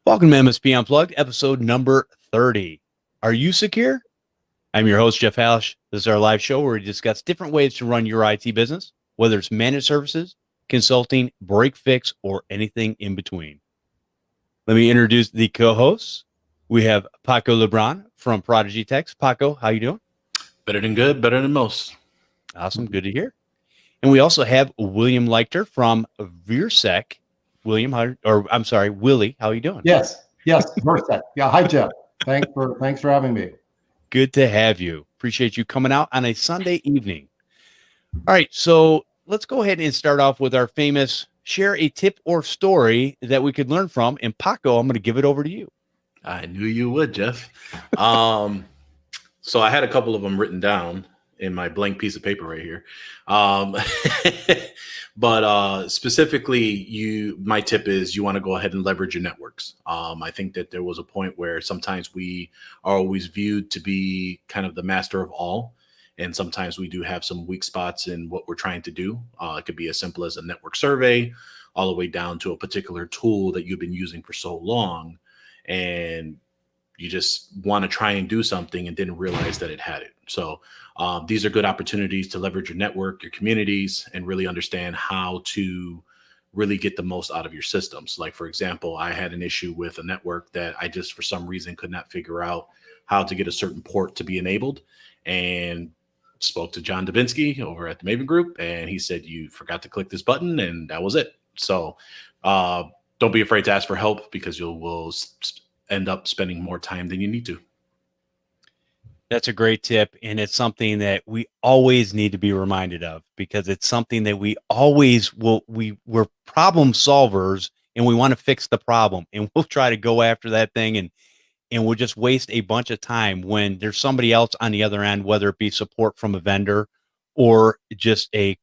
Welcome to MSP Unplugged, episode number 30. Are you secure? I'm your host, Jeff Halash. This is our live show where we discuss different ways to run your IT business, whether it's managed services, consulting, break fix, or anything in between. Let me introduce the co-hosts. We have Paco Lebron from ProdigyTeks. Paco, how you doing? Better than good, better than most. Awesome. Good to hear. And we also have William Leichter from Virsec. William, Willie, how are you doing? Yes, Virsec. Yeah, hi Jeff. Thanks for having me. Good to have you. Appreciate you coming out on a Sunday evening. All right, so let's go ahead and start off with our famous share a tip or story that we could learn from. And Paco, I'm going to give it over to you. I knew you would, Jeff. So I had a couple of them written down in my blank piece of paper right here. But specifically, my tip is you want to go ahead and leverage your networks. I think that there was a point where sometimes we are always viewed to be kind of the master of all. And sometimes we do have some weak spots in what we're trying to do. It could be as simple as a network survey, all the way down to a particular tool that you've been using for so long. And you just want to try and do something and didn't realize that it had it. So these are good opportunities to leverage your network, your communities, and really understand how to really get the most out of your systems. Like, for example, I had an issue with a network that I just, for some reason, could not figure out how to get a certain port to be enabled, and spoke to John Davinsky over at the Maven Group, and he said, you forgot to click this button, and that was it. So don't be afraid to ask for help, because you will end up spending more time than you need to. That's a great tip. And it's something that we always need to be reminded of, because it's something that we always will. We're problem solvers and we want to fix the problem, and we'll try to go after that thing and we'll just waste a bunch of time when there's somebody else on the other end, whether it be support from a vendor or just a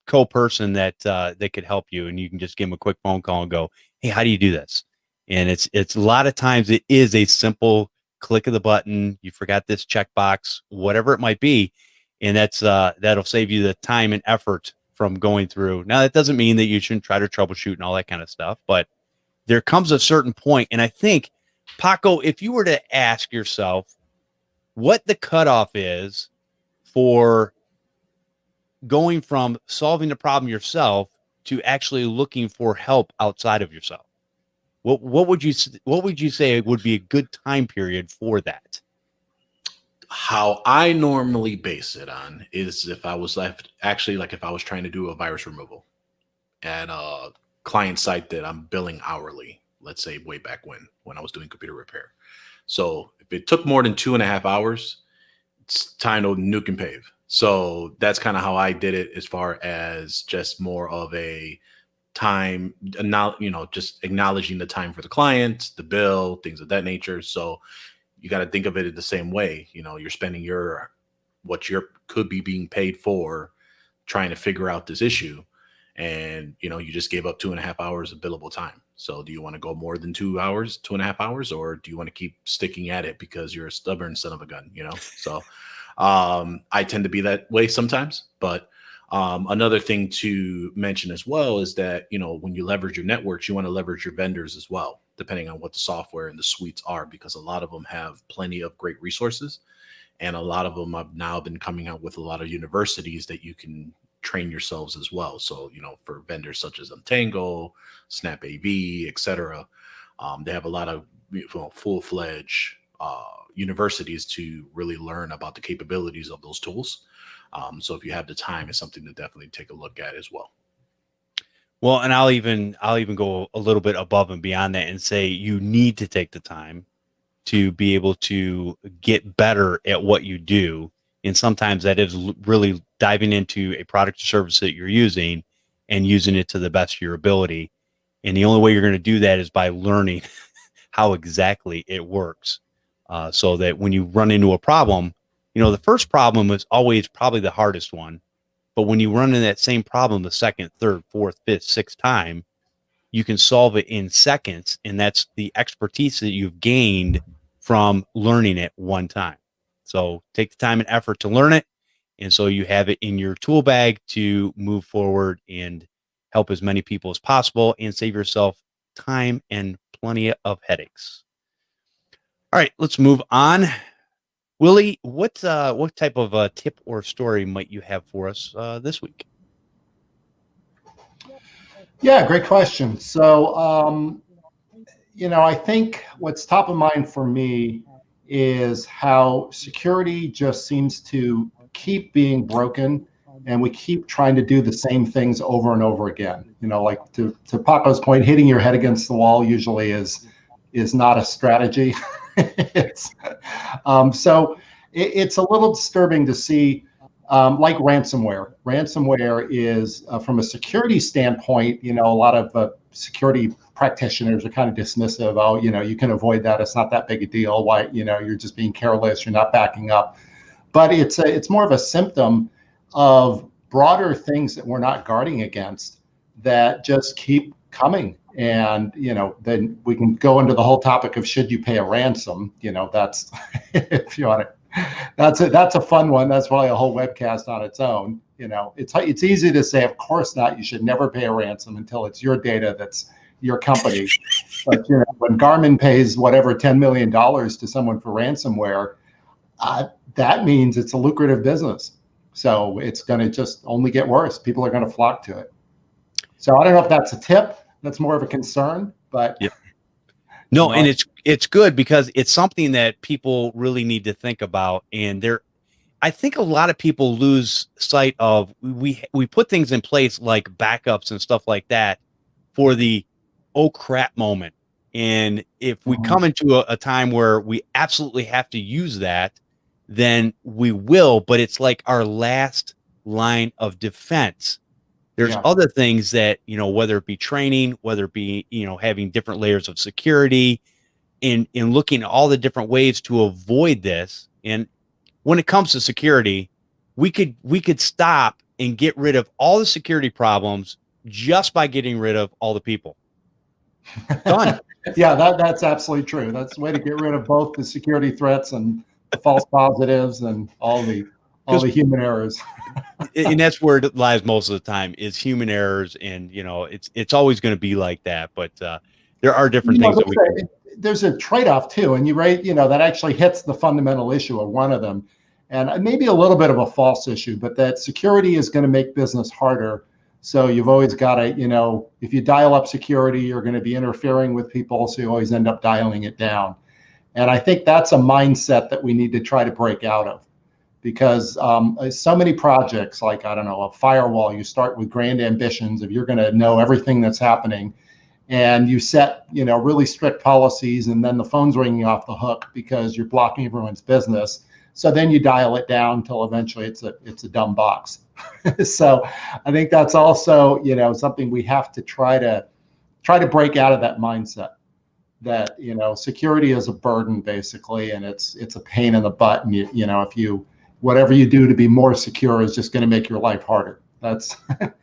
co-person that could help you, and you can just give them a quick phone call and go, hey, how do you do this? And it's a lot of times it is a simple click of the button. You forgot this checkbox, whatever it might be, and that'll save you the time and effort from going through. Now, that doesn't mean that you shouldn't try to troubleshoot and all that kind of stuff, but there comes a certain point, and I think, Paco, if you were to ask yourself what the cutoff is for going from solving the problem yourself to actually looking for help outside of yourself, what would you say would be a good time period for that? How I normally base it on is if I was if I was trying to do a virus removal at a client site that I'm billing hourly, let's say way back when I was doing computer repair. So if it took more than 2.5 hours, it's time to nuke and pave. So that's kind of how I did it, as far as just more of a time, just acknowledging the time for the client, the bill, things of that nature. So you got to think of it in the same way. You're spending what could be being paid for trying to figure out this issue. And, you just gave up 2.5 hours of billable time. So do you want to go more than 2 hours, 2.5 hours, or do you want to keep sticking at it because you're a stubborn son of a gun, So I tend to be that way sometimes. But another thing to mention as well is that, when you leverage your networks, you want to leverage your vendors as well, depending on what the software and the suites are, because a lot of them have plenty of great resources. And a lot of them have now been coming out with a lot of universities that you can train yourselves as well. So, for vendors such as Untangle, Snap AV, etc., they have a lot of full-fledged universities to really learn about the capabilities of those tools. So if you have the time, it's something to definitely take a look at as well. Well, and I'll even go a little bit above and beyond that and say you need to take the time to be able to get better at what you do. And sometimes that is really diving into a product or service that you're using and using it to the best of your ability. And the only way you're going to do that is by learning how exactly it works. So that when you run into a problem, the first problem is always probably the hardest one. But when you run into that same problem the second, third, fourth, fifth, sixth time, you can solve it in seconds. And that's the expertise that you've gained from learning it one time. So take the time and effort to learn it. And so you have it in your tool bag to move forward and help as many people as possible and save yourself time and plenty of headaches. All right, let's move on. Willie, what type of tip or story might you have for us this week? Yeah, great question. So, I think what's top of mind for me is how security just seems to keep being broken, and we keep trying to do the same things over and over again. Like to Paco's point, hitting your head against the wall usually is not a strategy. So it's a little disturbing to see, like ransomware. Ransomware is, from a security standpoint, a lot of security practitioners are kind of dismissive. Oh, you can avoid that. It's not that big a deal. Why, you're just being careless. You're not backing up. But it's more of a symptom of broader things that we're not guarding against that just keep coming. And, then we can go into the whole topic of should you pay a ransom? That's, if you want to, that's a fun one. That's probably a whole webcast on its own. It's easy to say, of course not. You should never pay a ransom until it's your data that's your company. But when Garmin pays whatever $10 million to someone for ransomware, that means it's a lucrative business. So it's going to just only get worse. People are going to flock to it. So I don't know if that's a tip. That's more of a concern, but yeah. No, and it's good because it's something that people really need to think about. And I think a lot of people lose sight of, we put things in place like backups and stuff like that for the oh crap moment. And if we come into a time where we absolutely have to use that, then we will, but it's like our last line of defense. There's other things that, whether it be training, whether it be, having different layers of security, in looking at all the different ways to avoid this. And when it comes to security, we could stop and get rid of all the security problems just by getting rid of all the people. Done. Yeah, that's absolutely true. That's the way to get rid of both the security threats and the false positives and all the human errors. And that's where it lies most of the time, is human errors. And, it's always going to be like that. But there are different things that we can. There's a trade-off too. And that actually hits the fundamental issue of one of them. And maybe a little bit of a false issue, but that security is going to make business harder. So you've always got to, if you dial up security, you're going to be interfering with people. So you always end up dialing it down. And I think that's a mindset that we need to try to break out of. Because so many projects, like, I don't know, a firewall, you start with grand ambitions of you're going to know everything that's happening, and you set, really strict policies, and then the phone's ringing off the hook because you're blocking everyone's business. So then you dial it down until eventually it's a dumb box. So I think that's also, something we have to try to break out of that mindset. That security is a burden basically, and it's a pain in the butt, and if you whatever you do to be more secure is just going to make your life harder. That's a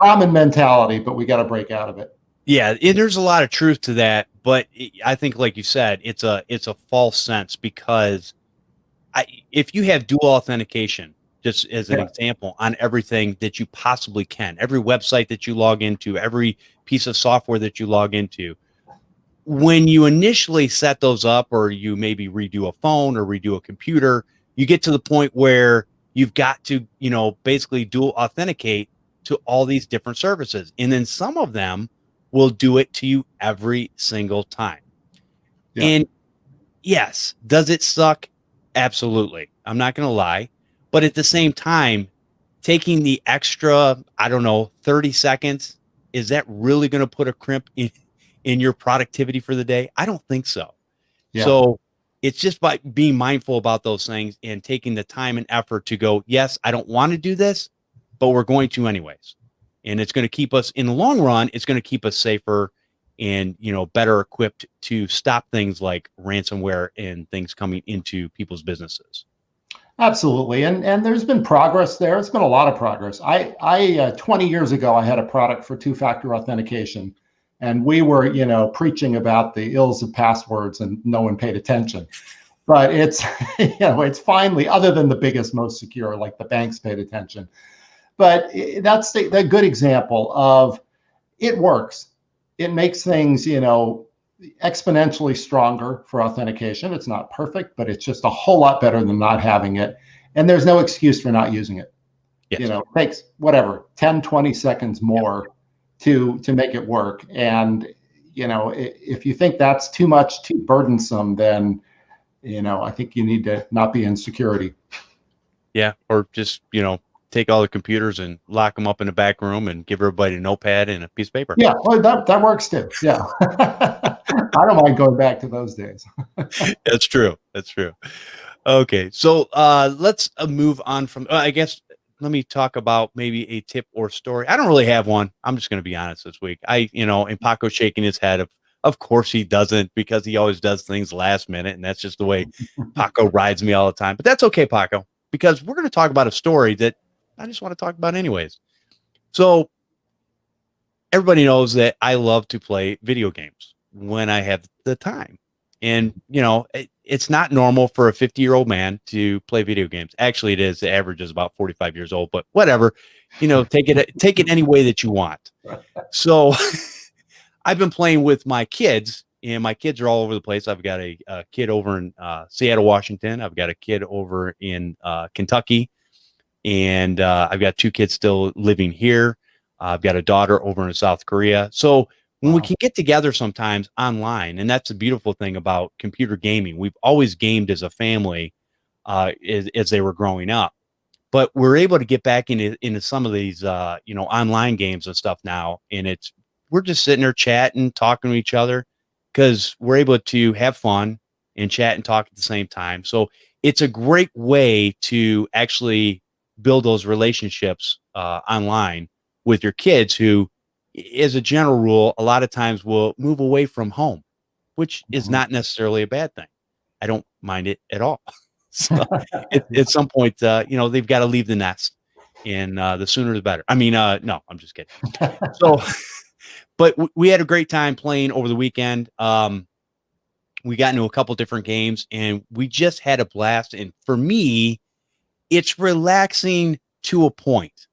common mentality, but we got to break out of it. Yeah, and there's a lot of truth to that, but I think, like you said, it's a false sense, because if you have dual authentication, just as an example, on everything that you possibly can, every website that you log into, every piece of software that you log into, when you initially set those up, or you maybe redo a phone or redo a computer, you get to the point where you've got to, basically dual authenticate to all these different services. And then some of them will do it to you every single time. Yeah. And yes, does it suck? Absolutely. I'm not going to lie. But at the same time, taking the extra, 30 seconds, is that really going to put a crimp in your productivity for the day? I don't think so. Yeah. So it's just by being mindful about those things and taking the time and effort to go, yes, I don't want to do this, but we're going to anyways. And it's going to keep us, in the long run, it's going to keep us safer and, better equipped to stop things like ransomware and things coming into people's businesses. Absolutely. And there's been progress there. It's been a lot of progress. I 20 years ago, I had a product for two-factor authentication. And we were, preaching about the ills of passwords, and no one paid attention. But it's, it's finally, other than the biggest, most secure, like the banks paid attention. But that's the good example of it works. It makes things, exponentially stronger for authentication. It's not perfect, but it's just a whole lot better than not having it. And there's no excuse for not using it. Yes. It takes whatever, 10, 20 seconds more to make it work. And, if you think that's too much, too burdensome, then, I think you need to not be in security. Yeah. Or just, take all the computers and lock them up in the back room and give everybody a notepad and a piece of paper. Yeah, well, that works too. Yeah. I don't mind going back to those days. That's true. That's true. Okay. So let's move on from, I guess, let me talk about maybe a tip or story. I don't really have one. I'm just going to be honest this week. And Paco's shaking his head. Of course he doesn't, because he always does things last minute. And that's just the way Paco rides me all the time. But that's okay, Paco, because we're going to talk about a story that I just want to talk about anyways. So everybody knows that I love to play video games when I have the time. And, it's not normal for a 50-year-old man to play video games. Actually, it is. The average is about 45 years old, but whatever, take it any way that you want. So I've been playing with my kids, and my kids are all over the place. I've got a kid over in Seattle, Washington. I've got a kid over in Kentucky, and I've got 2 kids still living here. I've got a daughter over in South Korea. So when we can get together sometimes online, and that's the beautiful thing about computer gaming. We've always gamed as a family as they were growing up, but we're able to get back into some of these, online games and stuff now. And we're just sitting there chatting, talking to each other, because we're able to have fun and chat and talk at the same time. So it's a great way to actually build those relationships online with your kids, who, as a general rule, a lot of times will move away from home, which is not necessarily a bad thing. I don't mind it at all. So at some point, they've got to leave the nest, and the sooner the better. I mean, no, I'm just kidding. So, but we had a great time playing over the weekend. We got into a couple different games, and we just had a blast. And for me, it's relaxing to a point.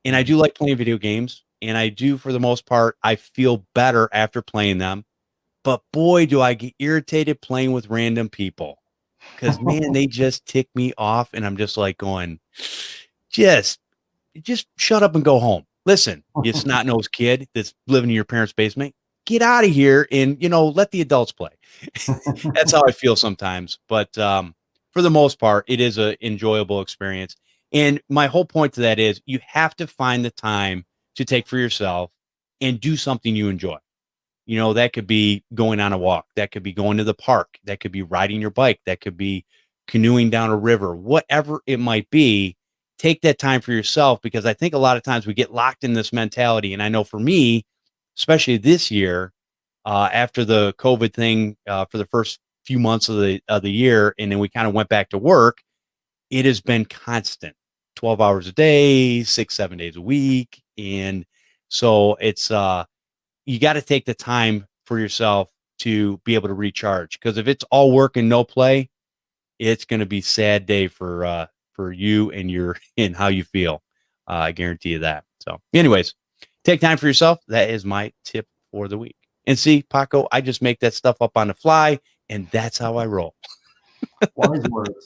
And I do like playing video games. And I do, for the most part, I feel better after playing them. But boy, do I get irritated playing with random people, because man, they just tick me off. And I'm just like going, just shut up and go home. Listen, you snot-nosed kid that's living in your parents' basement, get out of here and, let the adults play. That's how I feel sometimes. But for the most part, it is an enjoyable experience. And my whole point to that is you have to find the time to take for yourself and do something you enjoy. That could be going on a walk. That could be going to the park. That could be riding your bike. That could be canoeing down a river, whatever it might be. Take that time for yourself, because I think a lot of times we get locked in this mentality. And I know for me, especially this year, after the COVID thing, for the first few months of the year, and then we kind of went back to work, it has been constant. 12 hours a day, 6-7 days a week. And so it's, you got to take the time for yourself to be able to recharge, because if it's all work and no play, it's going to be a sad day for you and how you feel. I guarantee you that. So anyways, take time for yourself. That is my tip for the week. And see, Paco, I just make that stuff up on the fly, and that's how I roll. Wise words.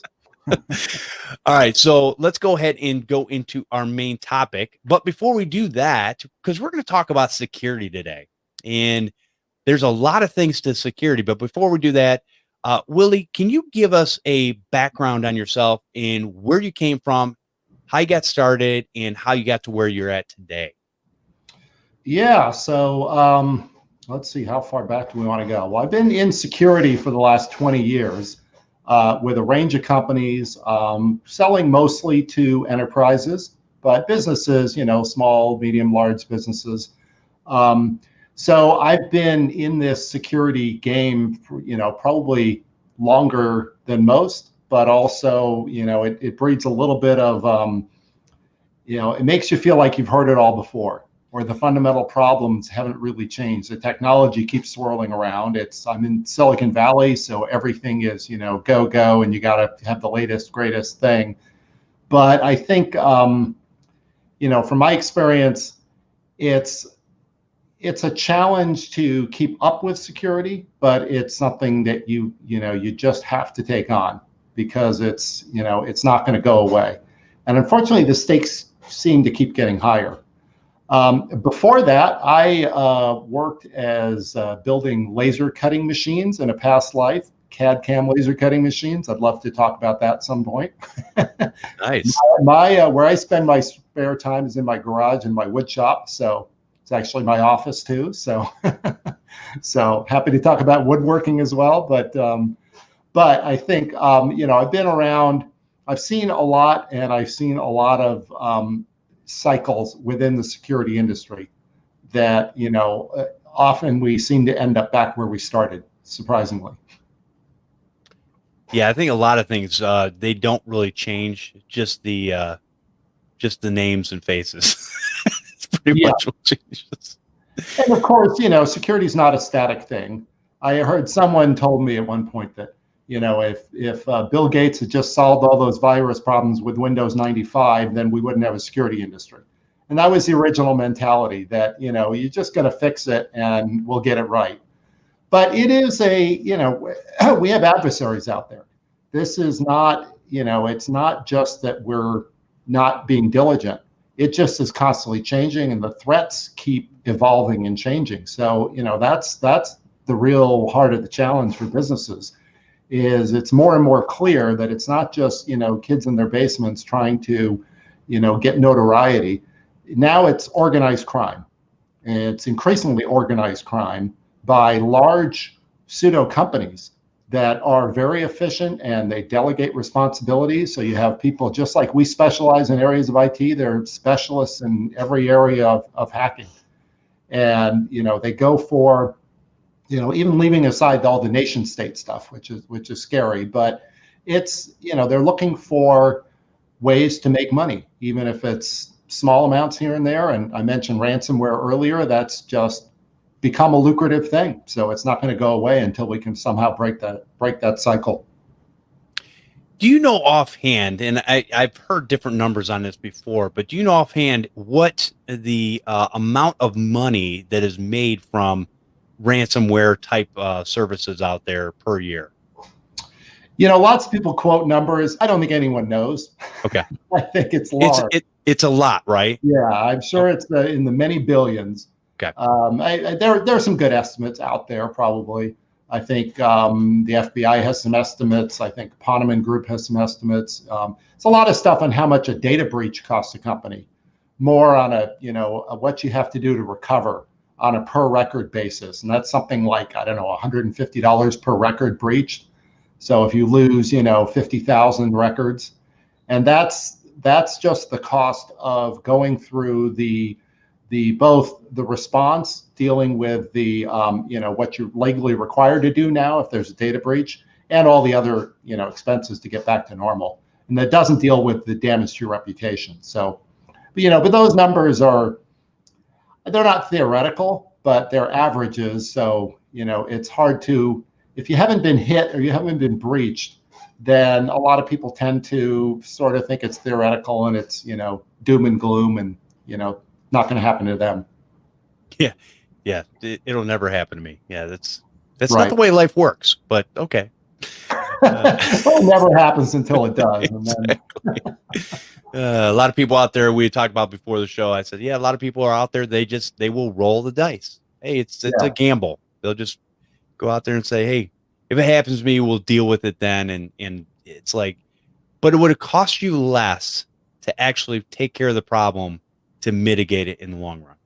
All right, so let's go ahead and go into our main topic. But before we do that, because we're going to talk about security today, and there's a lot of things to security. But before we do that, Willie, can you give us a background on yourself and where you came from, how you got started, and how you got to where you're at today? Yeah, so let's see, how far back do we want to go? Well, I've been in security for the last 20 years. With a range of companies, selling mostly to enterprises, but businesses, small, medium, large businesses. So I've been in this security game for, probably longer than most, but also, it breeds a little bit of, it makes you feel like you've heard it all before, or the fundamental problems haven't really changed. The technology keeps swirling around. I'm in Silicon Valley, so everything is, go, and you got to have the latest, greatest thing. But I think, from my experience, it's it's a challenge to keep up with security, but it's something that you just have to take on because it's not going to go away. And unfortunately, the stakes seem to keep getting higher. Before that, I worked as building laser cutting machines in a past life, CAD CAM laser cutting machines. I'd love to talk about that at some point. Nice. My where I spend my spare time is in my garage and my wood shop. So it's actually my office too. So so happy to talk about woodworking as well. But I think I've been around. I've seen a lot, and I've seen a lot of cycles within the security industry that often we seem to end up back where we started, surprisingly. Yeah, I think a lot of things they don't really change, just the names and faces. It's pretty much what changes. And of course, security is not a static thing. I heard someone told me at one point that if Bill Gates had just solved all those virus problems with Windows 95, then we wouldn't have a security industry. And that was the original mentality that you're just going to fix it and we'll get it right. But it is we have adversaries out there. This is not, it's not just that we're not being diligent. It just is constantly changing, and the threats keep evolving and changing. So, that's the real heart of the challenge for businesses. Is it's more and more clear that it's not just kids in their basements trying to get notoriety. Now it's organized crime, and it's increasingly organized crime by large pseudo companies that are very efficient, and they delegate responsibilities. So you have people, just like we specialize in areas of IT, they're specialists in every area of hacking. And they go for even leaving aside all the nation state stuff, which is scary, but it's they're looking for ways to make money, even if it's small amounts here and there. And I mentioned ransomware earlier. That's just become a lucrative thing. So it's not going to go away until we can somehow break that cycle. Do you know offhand, and I've heard different numbers on this before, but do you know offhand what the amount of money that is made from ransomware type services out there per year? Lots of people quote numbers. I don't think anyone knows. Okay. I think it's large. It's a lot, right? Yeah, I'm sure it's in the many billions. Okay. There are some good estimates out there, probably. I think the FBI has some estimates. I think Poneman Group has some estimates. It's a lot of stuff on how much a data breach costs a company, more on what you have to do to recover on a per record basis. And that's something like, I don't know, $150 per record breached. So if you lose, 50,000 records, and that's just the cost of going through both the response, dealing with the what you're legally required to do now if there's a data breach, and all the other expenses to get back to normal. And that doesn't deal with the damage to your reputation. So, but those numbers they're not theoretical, but they're averages. So it's hard to, if you haven't been hit or you haven't been breached, then a lot of people tend to sort of think it's theoretical and it's doom and gloom and not going to happen to them. Yeah, it'll never happen to me. Yeah, that's Right. not the way life works. But okay. Well, it never happens until it does. Exactly. A lot of people out there, we talked about before the show, I said, yeah, a lot of people are out there, they will roll the dice. Hey, it's a gamble. They'll just go out there and say, hey, if it happens to me, we'll deal with it then. And it's like, but it would have cost you less to actually take care of the problem to mitigate it in the long run.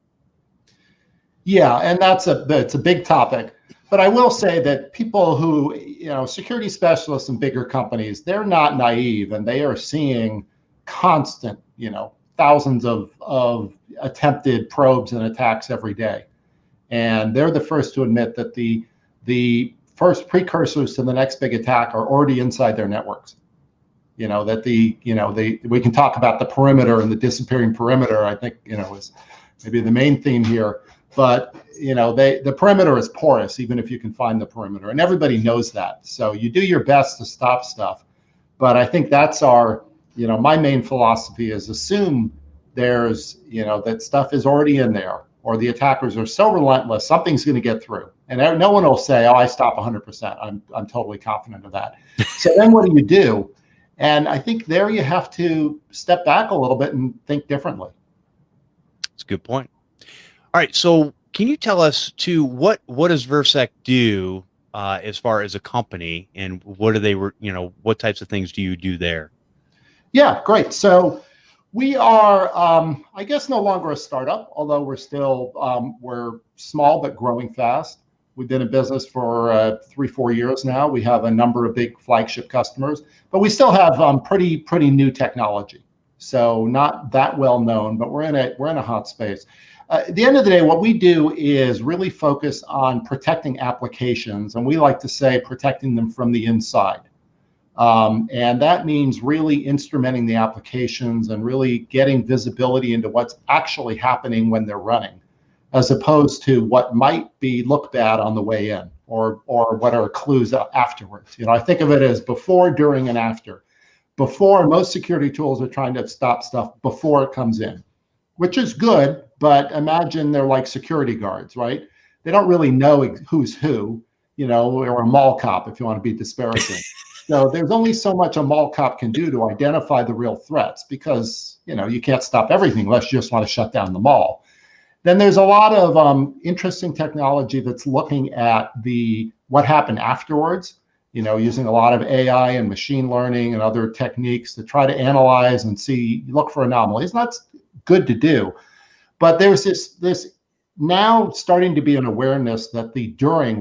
Yeah, and that's a big topic. But I will say that people who, security specialists in bigger companies, they're not naive, and they are seeing constant, thousands of attempted probes and attacks every day. And they're the first to admit that the first precursors to the next big attack are already inside their networks. That we can talk about the perimeter and the disappearing perimeter, I think, is maybe the main theme here. But the perimeter is porous, even if you can find the perimeter, and everybody knows that. So you do your best to stop stuff. But I think that's my main philosophy is assume there's that stuff is already in there, or the attackers are so relentless, something's going to get through. And no one will say, oh, I stop 100%. I'm totally confident of that. So then what do? And I think there you have to step back a little bit and think differently. That's a good point. All right. So can you tell us too, what does Virsec do as far as a company, and what do they, what types of things do you do there? Yeah, great. So we are, I guess, no longer a startup, although we're still, we're small but growing fast. We've been in business for 3-4 years now. We have a number of big flagship customers, but we still have pretty new technology. So not that well known, but we're in a hot space. At the end of the day, what we do is really focus on protecting applications, and we like to say protecting them from the inside. And that means really instrumenting the applications and really getting visibility into what's actually happening when they're running, as opposed to what might look bad on the way in, or what are clues afterwards. I think of it as before, during, and after. Before, most security tools are trying to stop stuff before it comes in, which is good, but imagine they're like security guards, right? They don't really know who's who, or a mall cop, if you want to be disparaging. So there's only so much a mall cop can do to identify the real threats, because you can't stop everything unless you just want to shut down the mall. Then there's a lot of interesting technology that's looking at what happened afterwards, using a lot of AI and machine learning and other techniques to try to analyze and look for anomalies. And that's good to do, but there's this now starting to be an awareness that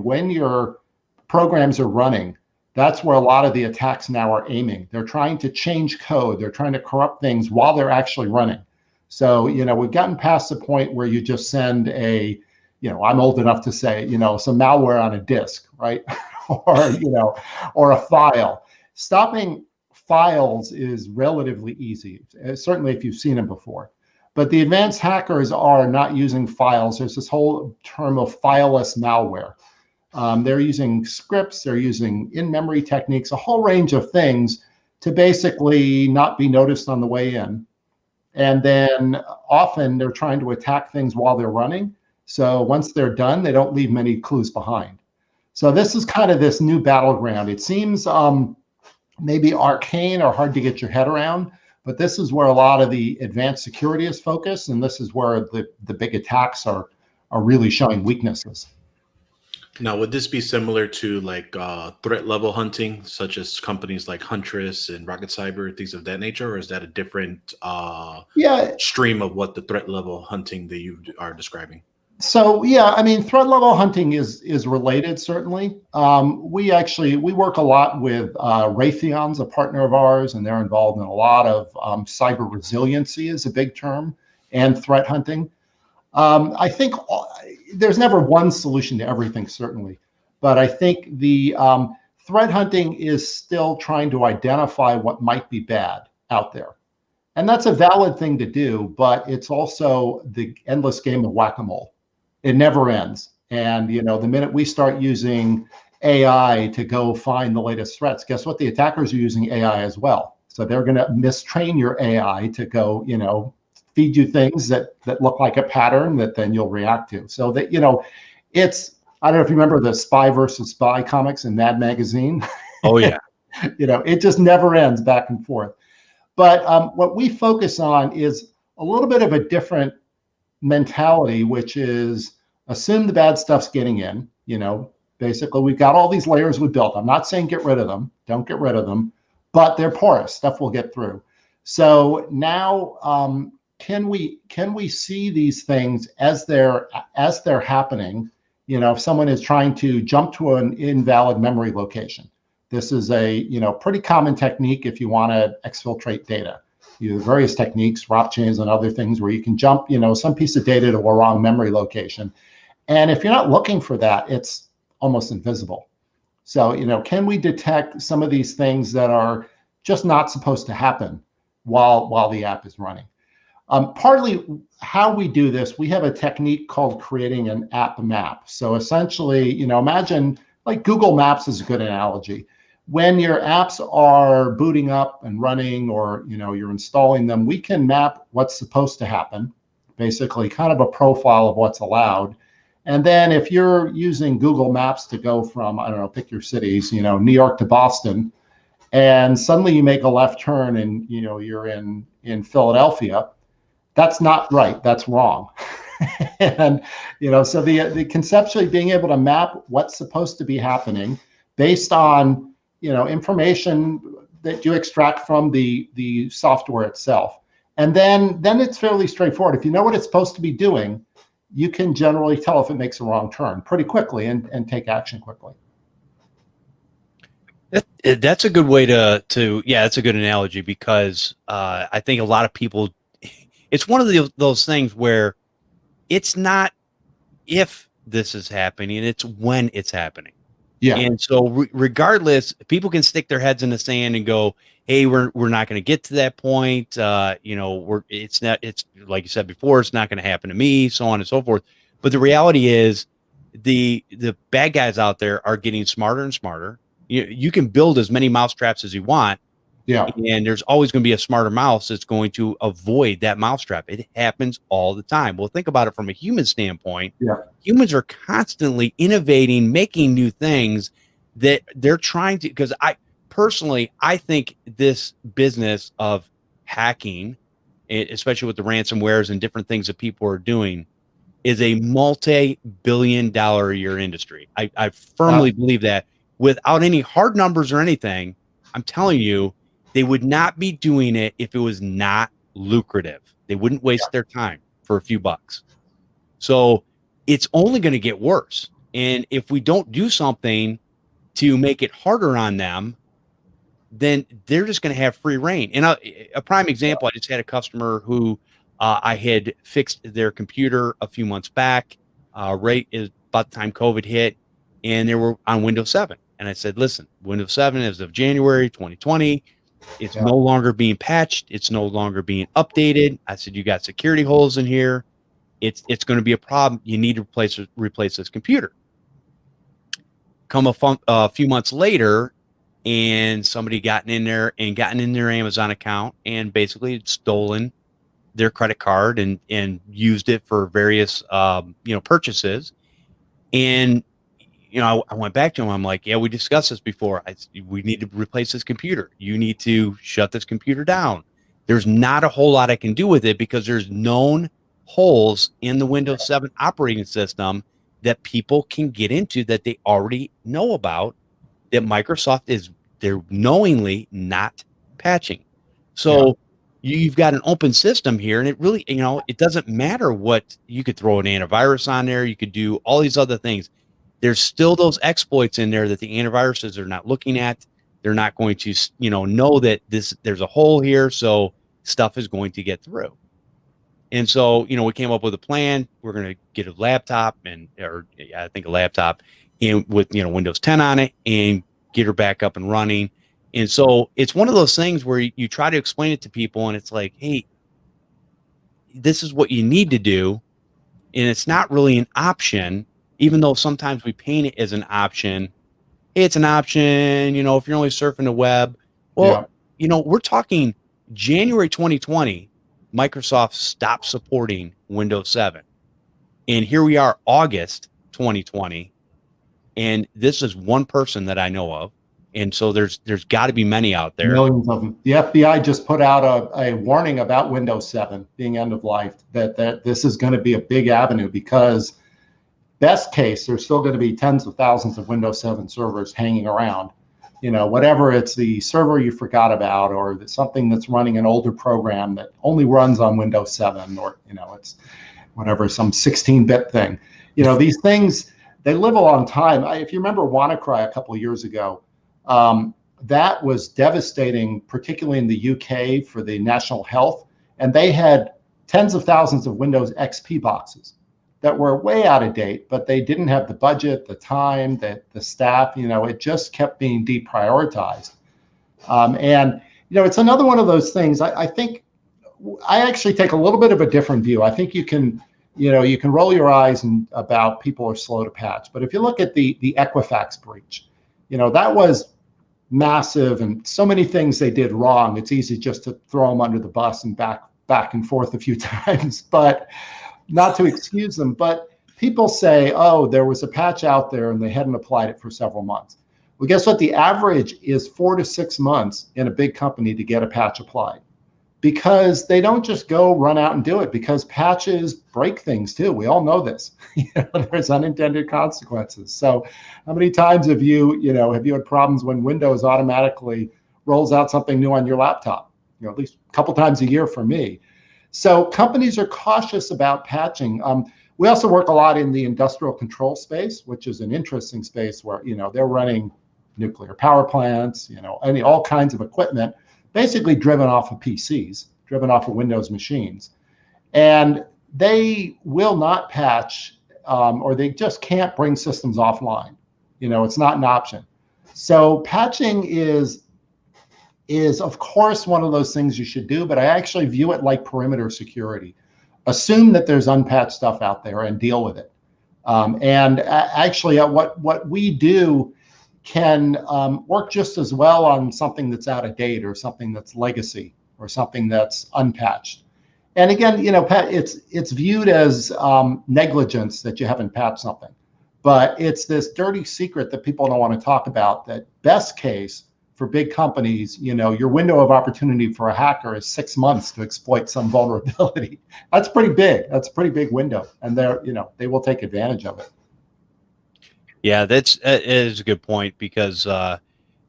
when your programs are running, that's where a lot of the attacks now are aiming. They're trying to change code. They're trying to corrupt things while they're actually running. So, we've gotten past the point where you just send I'm old enough to say, some malware on a disk, right? or a file. Stopping files is relatively easy, certainly if you've seen them before. But the advanced hackers are not using files. There's this whole term of fileless malware. They're using scripts, they're using in-memory techniques, a whole range of things to basically not be noticed on the way in. And then often they're trying to attack things while they're running. So once they're done, they don't leave many clues behind. So this is kind of this new battleground. It seems maybe arcane or hard to get your head around, but this is where a lot of the advanced security is focused, and this is where the big attacks are really showing weaknesses. Now, would this be similar to like threat level hunting, such as companies like Huntress and Rocket Cyber, things of that nature, or is that a different stream of what the threat level hunting that you are describing? So threat level hunting is related, certainly. We work a lot with Raytheon's a partner of ours, and they're involved in a lot of cyber resiliency is a big term, and threat hunting. I think there's never one solution to everything, certainly, but I think the threat hunting is still trying to identify what might be bad out there. And that's a valid thing to do, but it's also the endless game of whack-a-mole. It never ends. And, the minute we start using AI to go find the latest threats, guess what? The attackers are using AI as well. So they're going to mistrain your AI to go, feed you things that look like a pattern that then you'll react to. So that, it's, I don't know if you remember the Spy versus Spy comics in Mad Magazine. Oh, yeah. It just never ends back and forth. But what we focus on is a little bit of a different mentality, which is assume the bad stuff's getting in. Basically, we've got all these layers we built. I'm not saying get rid of them. Don't get rid of them. But they're porous. Stuff will get through. So now, can we see these things as they're happening? If someone is trying to jump to an invalid memory location, this is a pretty common technique if you want to exfiltrate data. You have various techniques, ROP chains and other things where you can jump some piece of data to a wrong memory location, and if you're not looking for that, it's almost invisible. So can we detect some of these things that are just not supposed to happen while the app is running? Partly how we do this, we have a technique called creating an app map. So essentially, imagine like Google Maps is a good analogy. When your apps are booting up and running, or you're installing them, we can map what's supposed to happen basically kind of a profile of what's allowed. And then if you're using Google Maps to go from, I don't know, pick your cities, New York to Boston, and suddenly you make a left turn and, you're in Philadelphia, that's not right. That's wrong. And, so the conceptually being able to map what's supposed to be happening based on, information that you extract from the software itself. And then it's fairly straightforward. If you know what it's supposed to be doing, you can generally tell if it makes a wrong turn pretty quickly and take action quickly. That's a good way to yeah, that's a good analogy, because I think a lot of people, it's one of those things where it's not if this is happening, it's when it's happening. Yeah. And so regardless, people can stick their heads in the sand and go, hey, we're not going to get to that point. It's like you said before, it's not going to happen to me, so on and so forth. But the reality is the bad guys out there are getting smarter and smarter. You can build as many mousetraps as you want. Yeah. And there's always going to be a smarter mouse that's going to avoid that mousetrap. It happens all the time. Well, think about it from a human standpoint. Yeah. Humans are constantly innovating, making new things that they're trying to, because I think this business of hacking, especially with the ransomwares and different things that people are doing, is a multi-billion-dollar a year industry. I firmly believe that. Without any hard numbers or anything, I'm telling you, they would not be doing it if it was not lucrative. They wouldn't waste their time for a few bucks. So it's only going to get worse. And if we don't do something to make it harder on them, then they're just going to have free reign. And a prime example, I just had a customer who I had fixed their computer a few months back, right about the time COVID hit, and they were on Windows 7. And I said, listen, Windows 7 as of January 2020, it's no longer being patched. It's no longer being updated. I said, you got security holes in here. It's going to be a problem. You need to replace this computer. Come a few months later, and somebody gotten in their Amazon account and basically stolen their credit card and used it for various purchases. And I went back to him. I'm like, yeah, we discussed this before. We need to replace this computer. You need to shut this computer down. There's not a whole lot I can do with it because there's known holes in the Windows 7 operating system that people can get into that they already know about, that Microsoft they're knowingly not patching. So you've got an open system here, and it really, it doesn't matter what, you could throw an antivirus on there. You could do all these other things. There's still those exploits in there that the antiviruses are not looking at. They're not going to, know that there's a hole here, so stuff is going to get through. And so, we came up with a plan. We're going to get a laptop and with, Windows 10 on it and get her back up and running. And so it's one of those things where you try to explain it to people, and it's like, hey, this is what you need to do. And it's not really an option, even though sometimes we paint it as an option. Hey, it's an option, if you're only surfing the web. Well, we're talking January 2020, Microsoft stopped supporting Windows 7. And here we are, August 2020. And this is one person that I know of. And so there's got to be many out there. Millions of them. The FBI just put out a warning about Windows 7 being end of life, that this is going to be a big avenue, because best case, there's still going to be tens of thousands of Windows 7 servers hanging around. Whatever, it's the server you forgot about, or it's something that's running an older program that only runs on Windows 7, or, it's whatever, some 16-bit thing. These things, they live a long time. If you remember WannaCry a couple of years ago, that was devastating, particularly in the UK for the national health. And they had tens of thousands of Windows XP boxes that were way out of date, but they didn't have the budget, the time, the staff. It just kept being deprioritized. And it's another one of those things. I think I actually take a little bit of a different view. I think you can roll your eyes about people are slow to patch. But if you look at the Equifax breach, that was massive, and so many things they did wrong. It's easy just to throw them under the bus and back and forth a few times, but not to excuse them. But people say, oh, there was a patch out there and they hadn't applied it for several months. Well, guess what? The average is 4 to 6 months in a big company to get a patch applied, because they don't just go run out and do it, because patches break things too. We all know this. There's unintended consequences. So how many times have you had problems when Windows automatically rolls out something new on your laptop? At least a couple times a year for me. So companies are cautious about patching. We also work a lot in the industrial control space, which is an interesting space where, they're running nuclear power plants, all kinds of equipment, basically driven off of PCs, driven off of Windows machines. And they will not patch, or they just can't bring systems offline. It's not an option. So patching is of course one of those things you should do, but I actually view it like perimeter security. Assume that there's unpatched stuff out there and deal with it. Actually, what we do can work just as well on something that's out of date, or something that's legacy, or something that's unpatched. And again, it's viewed as negligence that you haven't patched something, but it's this dirty secret that people don't want to talk about, that best case for big companies, your window of opportunity for a hacker is 6 months to exploit some vulnerability. That's pretty big. That's a pretty big window, and they will take advantage of it. Yeah, that is a good point, because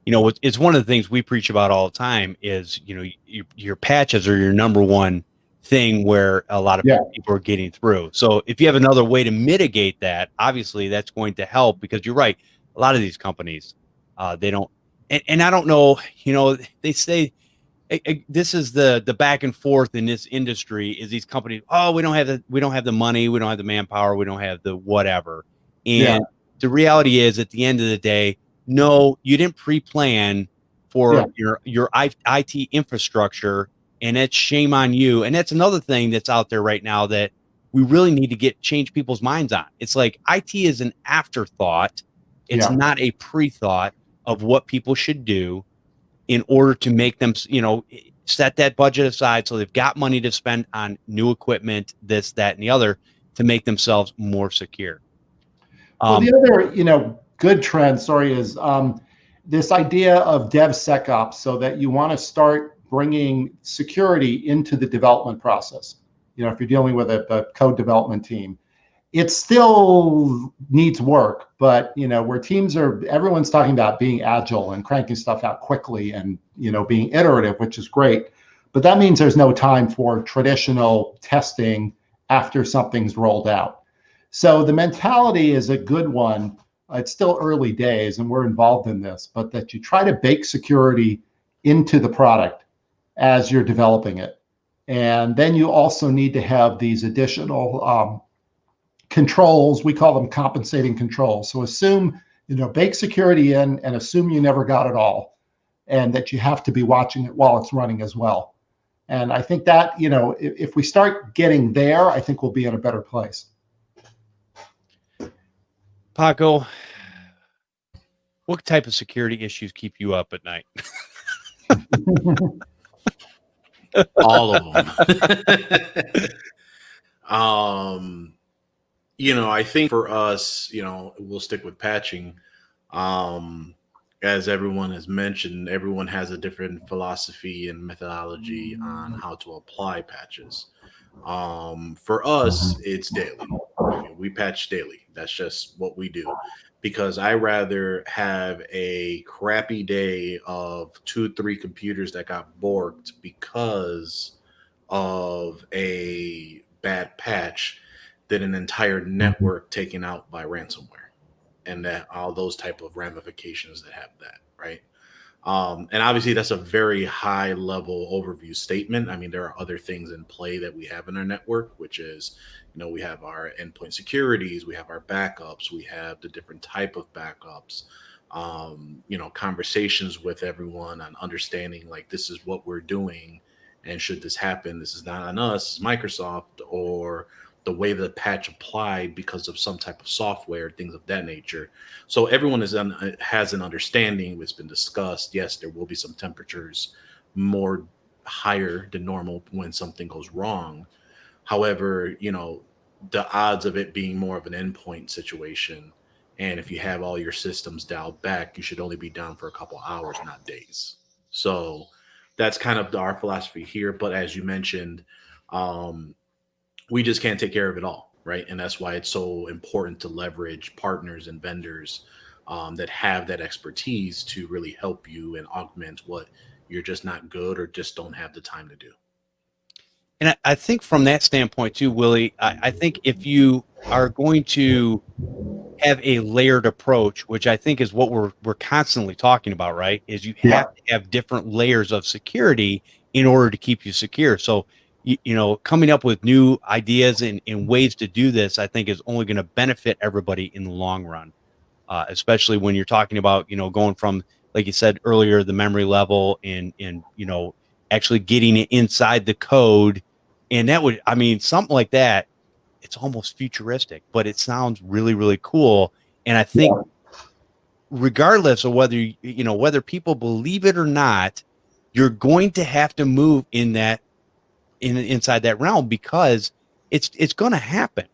it's one of the things we preach about all the time is, your patches are your number one thing where a lot of people are getting through. So if you have another way to mitigate that, obviously that's going to help, because you're right. A lot of these companies, they don't, and I don't know, they say this is the back and forth in this industry, is these companies, oh, we don't have the money, we don't have the manpower, we don't have the whatever. And the reality is, at the end of the day, no, you didn't pre-plan for your IT infrastructure, and it's shame on you. And that's another thing that's out there right now that we really need to change people's minds on. It's like IT is an afterthought. It's not a pre-thought of what people should do in order to make them, set that budget aside so they've got money to spend on new equipment, this, that, and the other, to make themselves more secure. Well, the other, good trend, is this idea of DevSecOps, so that you want to start bringing security into the development process. If you're dealing with a code development team, it still needs work, but where everyone's talking about being agile and cranking stuff out quickly, and being iterative, which is great, but that means there's no time for traditional testing after something's rolled out. So the mentality is a good one. It's still early days, and we're involved in this, but that you try to bake security into the product as you're developing it. And then you also need to have these additional controls. We call them compensating controls. So assume, bake security in, and assume you never got it all, and that you have to be watching it while it's running as well. And I think that, if we start getting there, I think we'll be in a better place. Paco, what type of security issues keep you up at night? All of them. I think for us, we'll stick with patching. As everyone has mentioned, everyone has a different philosophy and methodology on how to apply patches. For us, it's daily. We patch daily. That's just what we do, because I rather have a crappy day of 2-3 computers that got borked because of a bad patch than an entire network taken out by ransomware, and that all those type of ramifications that have that, right? And obviously that's a very high level overview statement. I mean, there are other things in play that we have in our network, which is, we have our endpoint securities, we have our backups, we have the different type of backups, conversations with everyone on understanding, like, this is what we're doing, and should this happen, this is not on us, Microsoft, or the way the patch applied because of some type of software, things of that nature. So everyone has an understanding. It's been discussed. Yes, there will be some temperatures, more higher than normal when something goes wrong. However, the odds of it being more of an endpoint situation, and if you have all your systems dialed back, you should only be down for a couple hours, not days. So that's kind of our philosophy here. But as you mentioned, we just can't take care of it all, right? And that's why it's so important to leverage partners and vendors that have that expertise to really help you and augment what you're just not good or just don't have the time to do. And I think from that standpoint too, Willie, I think if you are going to have a layered approach, which I think is what we're constantly talking about, right? Is you have to have different layers of security in order to keep you secure. So, coming up with new ideas and ways to do this, I think is only going to benefit everybody in the long run, especially when you're talking about, going from, like you said earlier, the memory level and actually getting it inside the code. And that would, something like that, it's almost futuristic, but it sounds really, really cool. And I think regardless of whether, whether people believe it or not, you're going to have to move in that, inside that realm, because it's going to happen.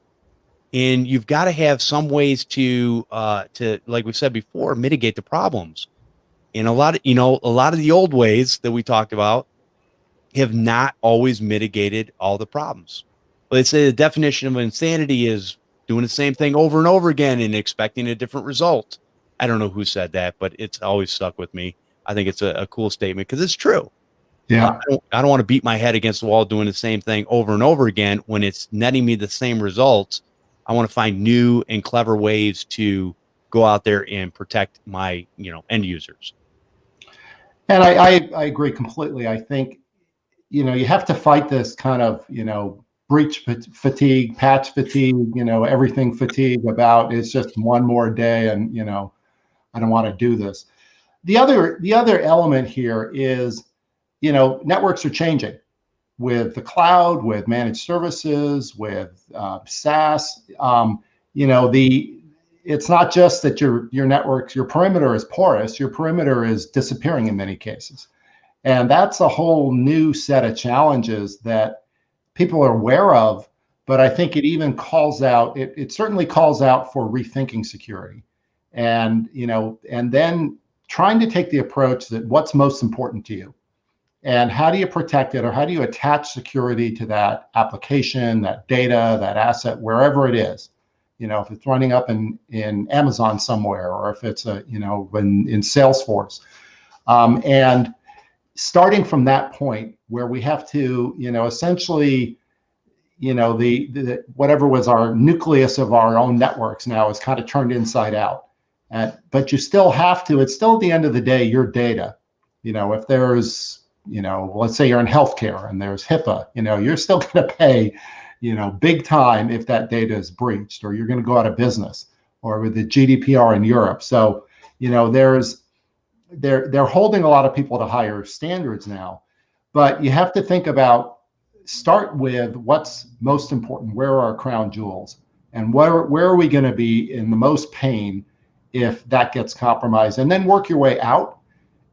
And you've got to have some ways to, like we said before, mitigate the problems. And a lot of the old ways that we talked about have not always mitigated all the problems. Well, they say the definition of insanity is doing the same thing over and over again and expecting a different result. I don't know who said that, but it's always stuck with me. I think it's a cool statement because it's true. Yeah. I don't want to beat my head against the wall doing the same thing over and over again when it's netting me the same results. I want to find new and clever ways to go out there and protect my, end users. And I agree completely. I think, you have to fight this kind of, breach fatigue, patch fatigue, everything fatigue about it's just one more day and, I don't want to do this. The other element here is, networks are changing with the cloud, with managed services, with SaaS. It's not just that your networks, your perimeter is porous, your perimeter is disappearing in many cases. And that's a whole new set of challenges that people are aware of, but I think it even calls out, it certainly calls out for rethinking security. And, and then trying to take the approach that what's most important to you and how do you protect it, or how do you attach security to that application, that data, that asset, wherever it is. If it's running up in Amazon somewhere, or if it's in Salesforce. And starting from that point where we have to, essentially, the whatever was our nucleus of our own networks now is kind of turned inside out. But you still have to, it's still at the end of the day, your data. If there's, let's say you're in healthcare and there's HIPAA, you're still going to pay, big time if that data is breached, or you're going to go out of business, or with the GDPR in Europe. So, they're holding a lot of people to higher standards now, but you have to think about, start with what's most important, where are our crown jewels, and where are we going to be in the most pain if that gets compromised, and then work your way out.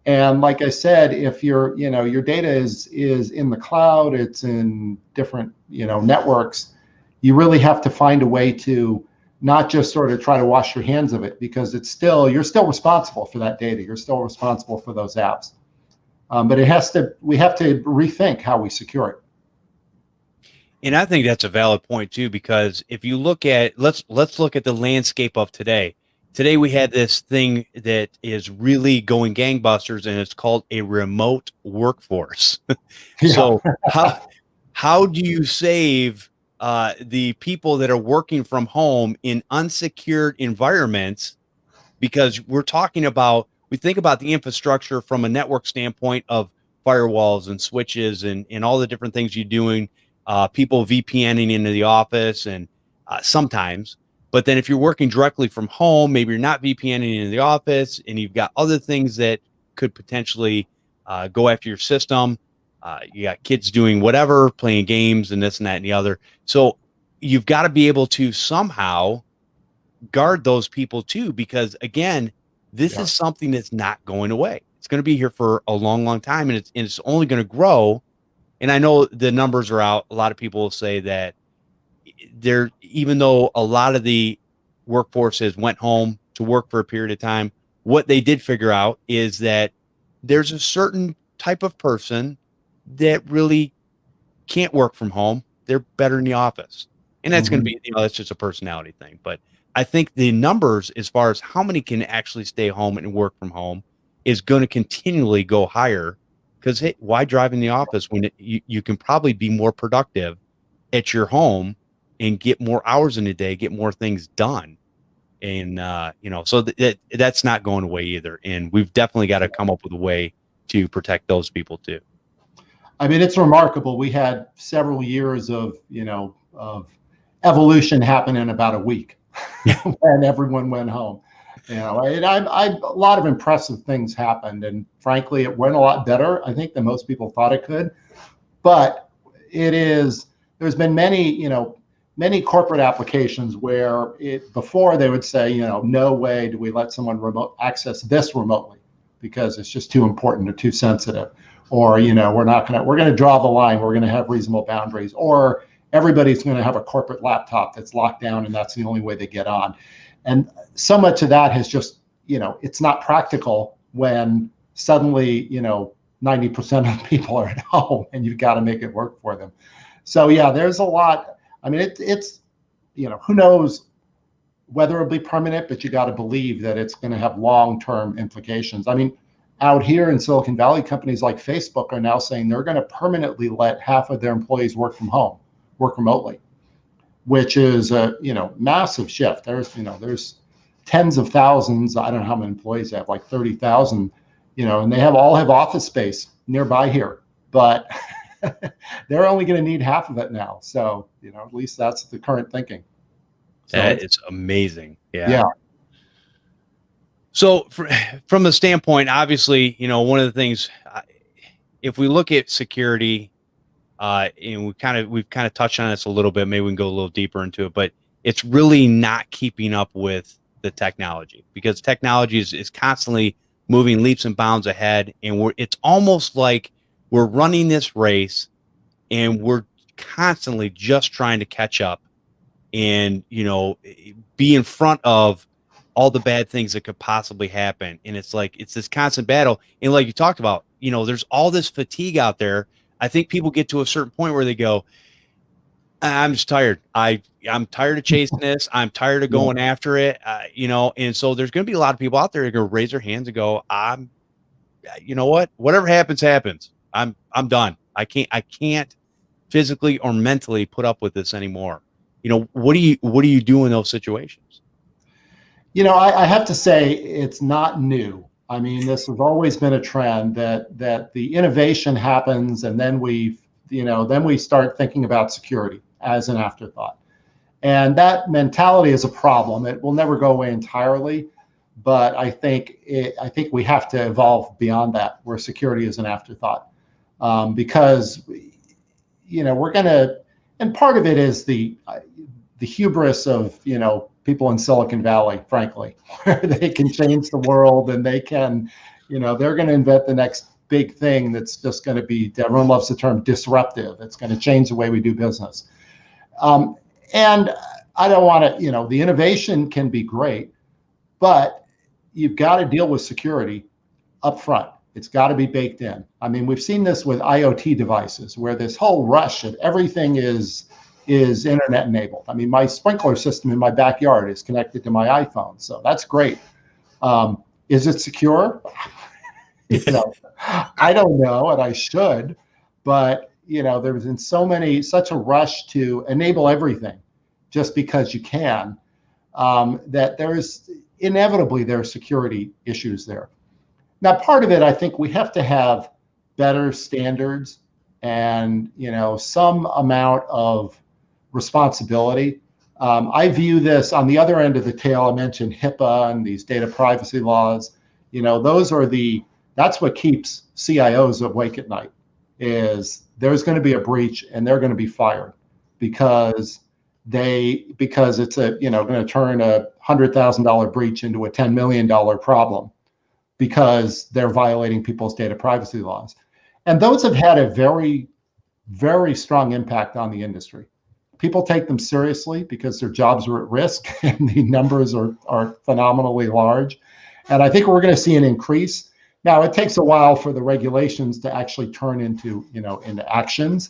And like I said, if your data is in the cloud, it's in different networks, you really have to find a way to not just sort of try to wash your hands of it, because you're still responsible for that data. You're still responsible for those apps. But we have to rethink how we secure it. And I think that's a valid point too, because if you look at, let's look at the landscape of today. Today we had this thing that is really going gangbusters, and it's called a remote workforce. So how do you save the people that are working from home in unsecured environments? Because we think about the infrastructure from a network standpoint of firewalls and switches and all the different things you're doing, people VPNing into the office and sometimes. But then if you're working directly from home, maybe you're not VPNing into the office, and you've got other things that could potentially go after your system. You got kids doing whatever, playing games and this and that and the other. So you've got to be able to somehow guard those people too, because again, this is something that's not going away. It's going to be here for a long, long time, and it's only going to grow And I know the numbers are out. A lot of people say that even though a lot of the workforces went home to work for a period of time, what they did figure out is that there's a certain type of person that really can't work from home. They're better in the office. And that's going to be, that's just a personality thing. But I think the numbers, as far as how many can actually stay home and work from home, is going to continually go higher. Because, hey, why drive in the office when you can probably be more productive at your home and get more hours in a day, get more things done? And, so that's not going away either. And we've definitely got to come up with a way to protect those people too. I mean, it's remarkable. We had several years of evolution happen in about a week when everyone went home. And a lot of impressive things happened, and frankly, it went a lot better, I think, than most people thought it could. But there's been many corporate applications where before they would say, no way do we let someone access this remotely because it's just too important or too sensitive, or we're going to draw the line. We're going to have reasonable boundaries, or everybody's going to have a corporate laptop that's locked down and that's the only way they get on. And so much of that has just, it's not practical when suddenly, 90% of people are at home and you've got to make it work for them. So yeah, there's a lot. I mean, it's who knows whether it'll be permanent, but you got to believe that it's going to have long-term implications. I mean, out here in Silicon Valley, companies like Facebook are now saying they're going to permanently let half of their employees work from home, work remotely, which is a massive shift. There's tens of thousands. I don't know how many employees they have, like 30,000, and they all have office space nearby here, but they're only going to need half of it now. So, at least that's the current thinking. So it's amazing. Yeah. So from the standpoint, obviously, one of the things, if we look at security, and we've kind of touched on this a little bit, maybe we can go a little deeper into it, but it's really not keeping up with the technology, because technology is constantly moving leaps and bounds ahead. And it's almost like we're running this race and we're constantly just trying to catch up and, be in front of all the bad things that could possibly happen. And it's like, it's this constant battle. And like you talked about, there's all this fatigue out there. I think people get to a certain point where they go, I'm just tired. I'm tired of chasing this. I'm tired of going after it. And so there's going to be a lot of people out there that are going to raise their hands and go, whatever happens, happens. I'm done. I can't physically or mentally put up with this anymore. What do you do in those situations? I have to say it's not new. I mean, this has always been a trend that the innovation happens, and then we start thinking about security as an afterthought. And that mentality is a problem. It will never go away entirely, but I think we have to evolve beyond that, where security is an afterthought, because we're gonna, and part of it is the hubris of people in Silicon Valley, frankly, where they can change the world and they can, they're going to invent the next big thing that's just going to be, everyone loves the term disruptive. It's going to change the way we do business. And I don't want to, the innovation can be great, but you've got to deal with security up front. It's got to be baked in. I mean, we've seen this with IoT devices, where this whole rush of everything is internet enabled. I mean, my sprinkler system in my backyard is connected to my iPhone, so that's great. Is it secure? I don't know, and I should, but there's been such a rush to enable everything just because you can, that there's inevitably security issues there. Now, part of it, I think we have to have better standards and some amount of responsibility. I view this on the other end of the tail. I mentioned HIPAA and these data privacy laws. That's what keeps CIOs awake at night, is there's going to be a breach and they're going to be fired because it's going to turn a $100,000 breach into a $10 million problem because they're violating people's data privacy laws. And those have had a very very strong impact on the industry. People take them seriously because their jobs are at risk and the numbers are phenomenally large. And I think we're going to see an increase. Now, it takes a while for the regulations to actually turn into, into actions.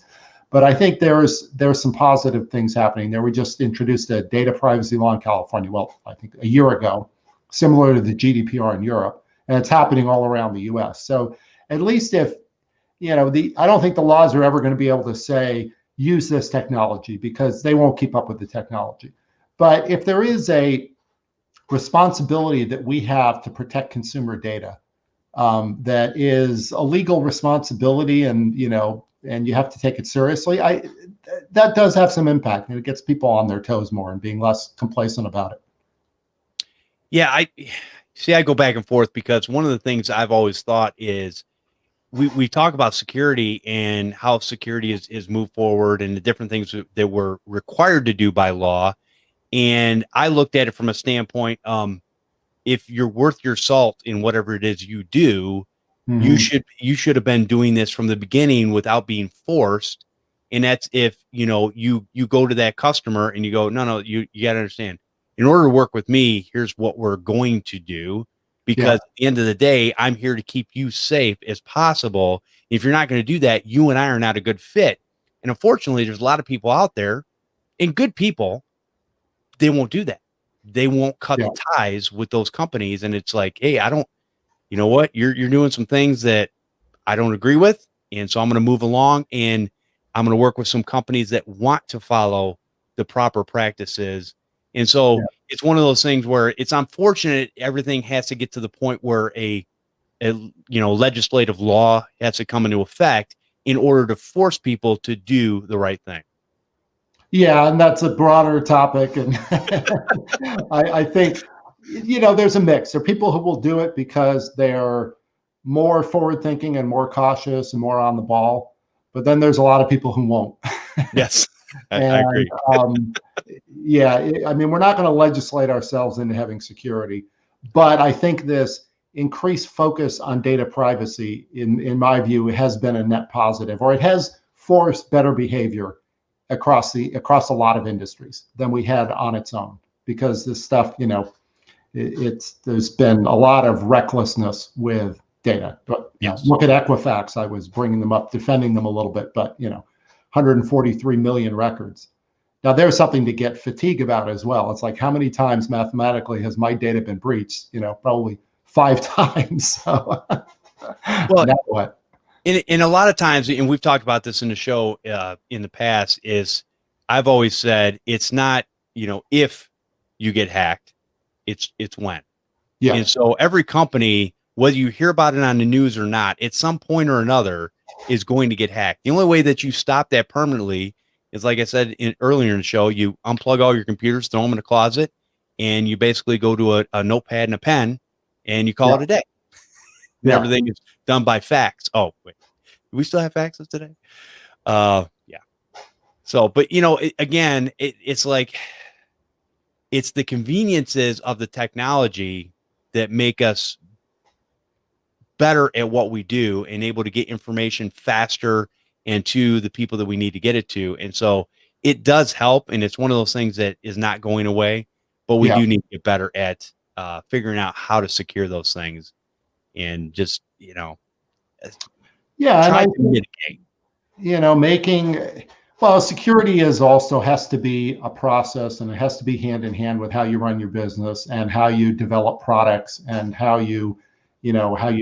But I think there's some positive things happening there. We just introduced a data privacy law in California, well, I think a year ago, similar to the GDPR in Europe, and it's happening all around the US. So at least if, I don't think the laws are ever going to be able to say, use this technology, because they won't keep up with the technology. But if there is a responsibility that we have to protect consumer data, that is a legal responsibility, and and you have to take it seriously, that does have some impact, and it gets people on their toes more and being less complacent about it. Yeah, I go back and forth, because one of the things I've always thought is we talk about security and how security is moved forward and the different things that we're required to do by law. And I looked at it from a standpoint, if you're worth your salt in whatever it is you do, Mm-hmm. you should have been doing this from the beginning without being forced. And that's if, you go to that customer and you go, no, you got to understand, in order to work with me, here's what we're going to do. Because at the end of the day, I'm here to keep you safe as possible. If you're not going to do that, you and I are not a good fit. And unfortunately, there's a lot of people out there, and good people, they won't do that. They won't cut the ties with those companies. And it's like, hey, you know what? You're doing some things that I don't agree with. And so I'm going to move along, and I'm going to work with some companies that want to follow the proper practices. And so it's one of those things where it's unfortunate everything has to get to the point where a legislative law has to come into effect in order to force people to do the right thing. Yeah, and that's a broader topic. And I think, there's a mix. There are people who will do it because they're more forward thinking and more cautious and more on the ball. But then there's a lot of people who won't. Yes, I agree. We're not going to legislate ourselves into having security. But I think this increased focus on data privacy, in my view, has been a net positive, or it has forced better behavior across a lot of industries than we had on its own, because this stuff, there's been a lot of recklessness with data. But look at Equifax. I was bringing them up, defending them a little bit, but 143 million records. Now there's something to get fatigue about as well. It's like, how many times mathematically has my data been breached? Probably 5 times. So well, now what? In a lot of times, and we've talked about this in the show in the past, is I've always said it's not, if you get hacked, it's when. Yeah. And so every company, whether you hear about it on the news or not, at some point or another is going to get hacked. The only way that you stop that permanently is, like I said earlier in the show, you unplug all your computers, throw them in a closet, and you basically go to a notepad and a pen, and you call it a day. And everything is done by fax. Oh, wait, do we still have faxes today? Yeah. So, but it's like, it's the conveniences of the technology that make us better at what we do and able to get information faster and to the people that we need to get it to. And so it does help. And it's one of those things that is not going away, but we do need to get better at figuring out how to secure those things, and just, try to mitigate. Security has to be a process, and it has to be hand in hand with how you run your business and how you develop products and how you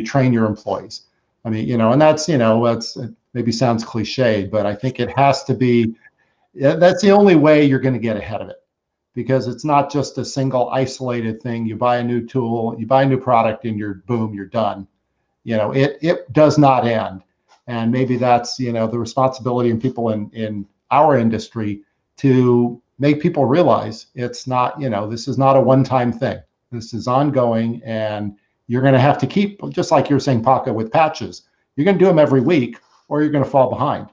train your employees. And that's, it maybe sounds cliche, but I think it has to be, that's the only way you're going to get ahead of it, because it's not just a single isolated thing. You buy a new tool, you buy a new product, and you're done. It does not end. And maybe that's, the responsibility in people in our industry to make people realize it's not, this is not a one-time thing. This is ongoing, and you're going to have to keep, just like you're saying, Paco, with patches, you're going to do them every week, or you're going to fall behind.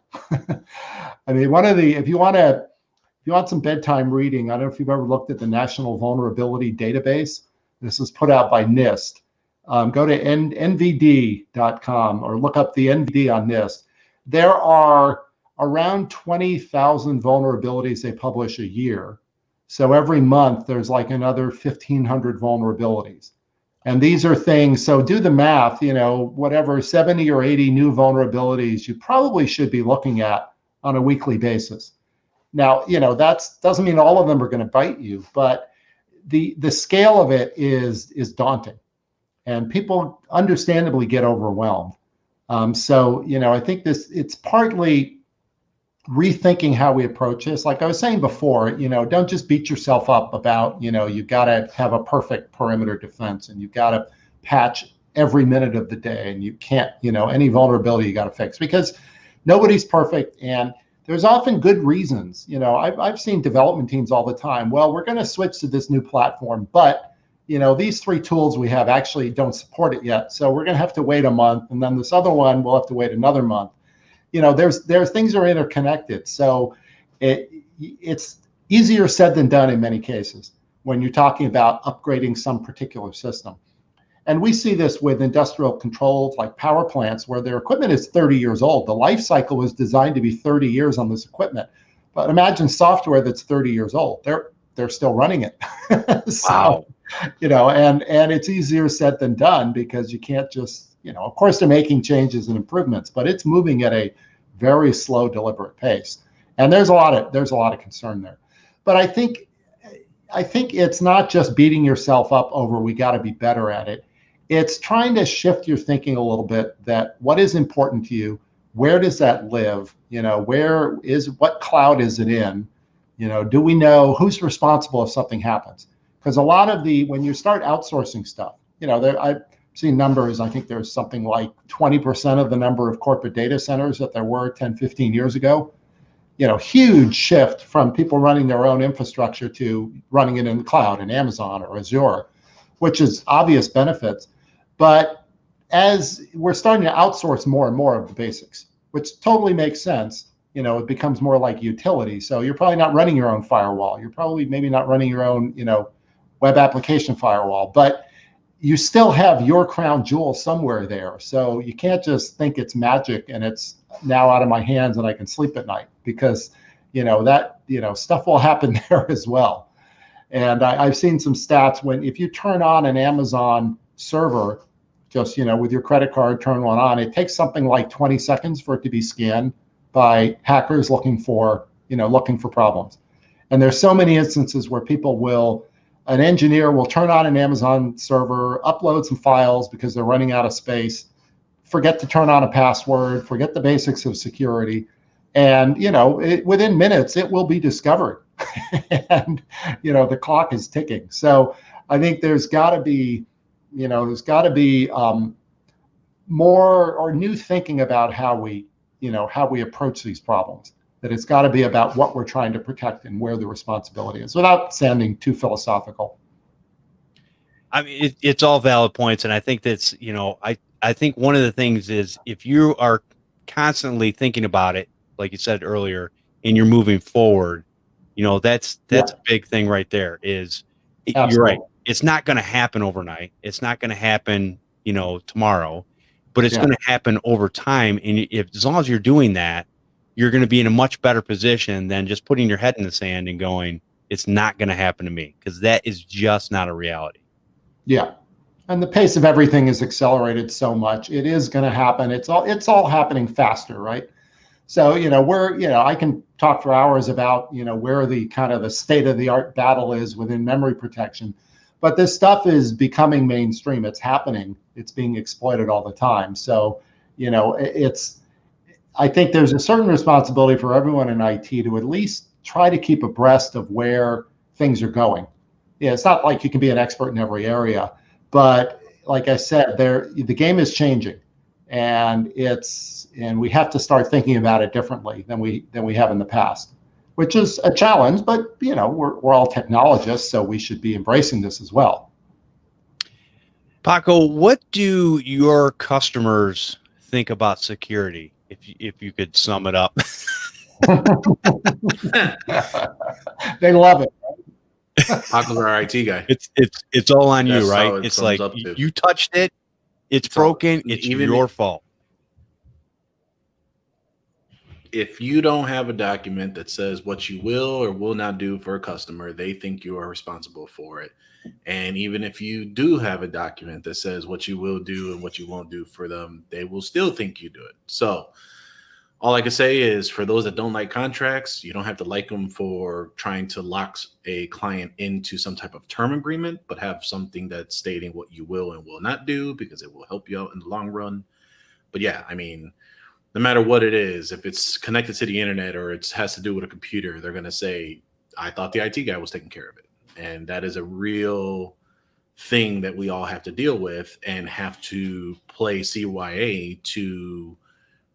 If you want some bedtime reading, I don't know if you've ever looked at the National Vulnerability Database. This is put out by NIST. Go to nvd.com or look up the NVD on NIST. There are around 20,000 vulnerabilities they publish a year. So every month there's like another 1,500 vulnerabilities. And these are things, so do the math, whatever 70 or 80 new vulnerabilities you probably should be looking at on a weekly basis. Now, that doesn't mean all of them are going to bite you, but the scale of it is daunting, and people understandably get overwhelmed. So, I think it's partly rethinking how we approach this. Like I was saying before, don't just beat yourself up about, you've got to have a perfect perimeter defense and you've got to patch every minute of the day, and you can't, any vulnerability you got to fix, because nobody's perfect. And there's often good reasons. I've seen development teams all the time. Well, we're going to switch to this new platform, but these 3 tools we have actually don't support it yet. So we're going to have to wait a month. And then this other one, we'll have to wait another month. There's things are interconnected. So it's easier said than done in many cases when you're talking about upgrading some particular system. And we see this with industrial controls like power plants, where their equipment is 30 years old. The life cycle was designed to be 30 years on this equipment. But imagine software that's 30 years old. They're still running it. Wow. And it's easier said than done, because you can't just, of course they're making changes and improvements, but it's moving at a very slow, deliberate pace. And there's a lot of concern there. But I think it's not just beating yourself up over we got to be better at it. It's trying to shift your thinking a little bit, that what is important to you, where does that live? What cloud is it in? Do we know who's responsible if something happens? Because a lot of when you start outsourcing stuff, I've seen numbers, I think there's something like 20% of the number of corporate data centers that there were 10, 15 years ago. Huge shift from people running their own infrastructure to running it in the cloud in Amazon or Azure, which is obvious benefits. But as we're starting to outsource more and more of the basics, which totally makes sense, it becomes more like utility. So you're probably not running your own firewall. You're probably maybe not running your own, web application firewall, but you still have your crown jewel somewhere there. So you can't just think it's magic and it's now out of my hands and I can sleep at night, because, stuff will happen there as well. And I've seen some stats if you turn on an Amazon server, just, with your credit card, turn one on, it takes something like 20 seconds for it to be scanned by hackers looking for problems. And there's so many instances where an engineer will turn on an Amazon server, upload some files because they're running out of space, forget to turn on a password, forget the basics of security. And, within minutes, it will be discovered. And, the clock is ticking. So I think there's got to be more or new thinking about how we approach these problems. That it's got to be about what we're trying to protect and where the responsibility is, without sounding too philosophical. I mean, it's all valid points. And I think that's, I think one of the things is, if you are constantly thinking about it, like you said earlier, and you're moving forward, that's a big thing right there. Absolutely. You're right. It's not going to happen overnight. It's not going to happen, tomorrow, but it's going to happen over time. And as long as you're doing that, you're going to be in a much better position than just putting your head in the sand and going, it's not going to happen to me, because that is just not a reality. Yeah. And the pace of everything is accelerated so much. It is going to happen. It's all happening faster, right? So, I can talk for hours about, where the kind of the state of the art battle is within memory protection, but this stuff is becoming mainstream. It's happening. It's being exploited all the time. So, I think there's a certain responsibility for everyone in IT to at least try to keep abreast of where things are going. Yeah, it's not like you can be an expert in every area, but like I said, the game is changing, and we have to start thinking about it differently than we have in the past, which is a challenge. But we're all technologists, so we should be embracing this as well. Paco, what do your customers think about security? If you could sum it up. They love it. Paco's our IT guy. It's all on you, right? It's like you touched it, it's broken, it's your fault. if you don't have a document that says what you will or will not do for a customer, they think you are responsible for it. And even if you do have a document that says what you will do and what you won't do for them, they will still think you do it. So all I can say is, for those that don't like contracts, you don't have to like them for trying to lock a client into some type of term agreement, but have something that's stating what you will and will not do, because it will help you out in the long run. But yeah, I mean, no matter what it is, if it's connected to the internet or it has to do with a computer, they're going to say, I thought the IT guy was taking care of it. And that is a real thing that we all have to deal with and have to play CYA to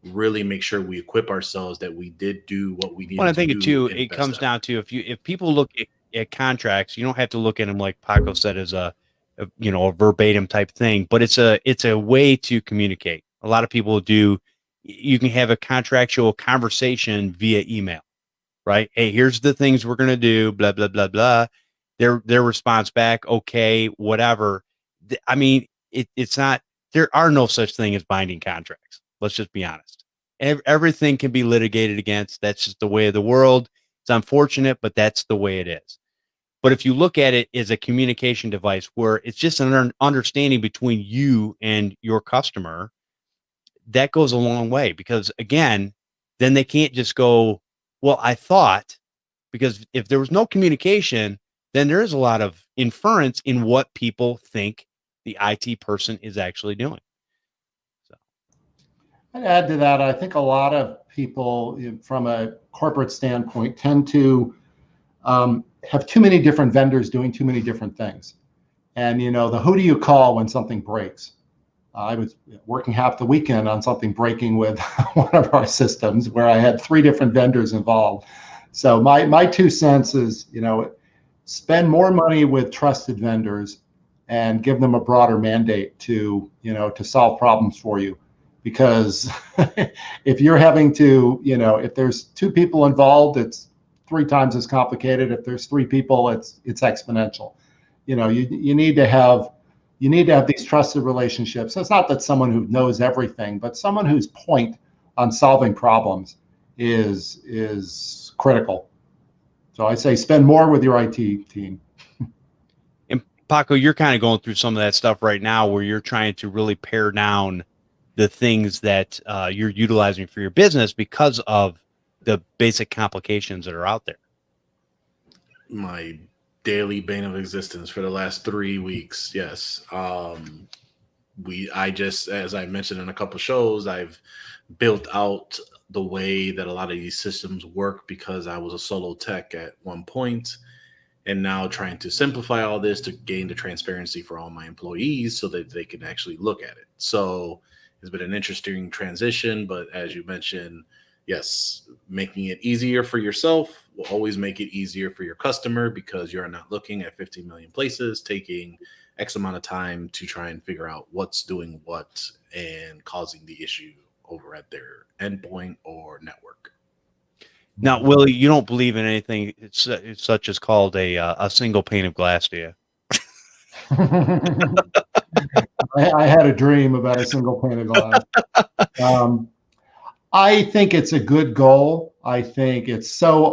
really make sure we equip ourselves that we did do what we needed Well, I think to it do. too, it comes down to, if people look at contracts, you don't have to look at them like Paco said as a verbatim type thing, but it's a way to communicate. A lot of people do. You can have a contractual conversation via email, right? Hey, here's the things we're going to do, blah, blah, blah, blah. Their response back, okay, whatever. I mean, it's not, there are no such thing as binding contracts. Let's just be honest. Everything can be litigated against. That's just the way of the world. It's unfortunate, but that's the way it is. But if you look at it as a communication device where it's just an understanding between you and your customer, that goes a long way, because again, then they can't just go, well, I thought, because if there was no communication, then there is a lot of inference in what people think the IT person is actually doing. So I'd add to that, I think a lot of people from a corporate standpoint tend to have too many different vendors doing too many different things. And, the who do you call when something breaks? I was working half the weekend on something breaking with one of our systems where I had 3 different vendors involved. So my 2 cents is, spend more money with trusted vendors and give them a broader mandate to solve problems for you. Because if you're having to, if there's 2 people involved, it's 3 times as complicated. If there's 3 people, it's exponential. You need to have these trusted relationships. It's not that someone who knows everything, but someone whose point on solving problems is critical. So I say spend more with your IT team. And Paco, you're kind of going through some of that stuff right now where you're trying to really pare down the things that you're utilizing for your business because of the basic complications that are out there. My daily bane of existence for the last 3 weeks. Yes. I just, as I mentioned in a couple shows, I've built out the way that a lot of these systems work because I was a solo tech at one point, and now trying to simplify all this to gain the transparency for all my employees so that they can actually look at it. So it's been an interesting transition, but as you mentioned, yes, making it easier for yourself will always make it easier for your customer, because you're not looking at 15 million places, taking X amount of time to try and figure out what's doing what and causing the issue over at their endpoint or network. Now, Willie, you don't believe in anything such as called a single pane of glass, do you? I had a dream about a single pane of glass. I think it's a good goal. I think it's so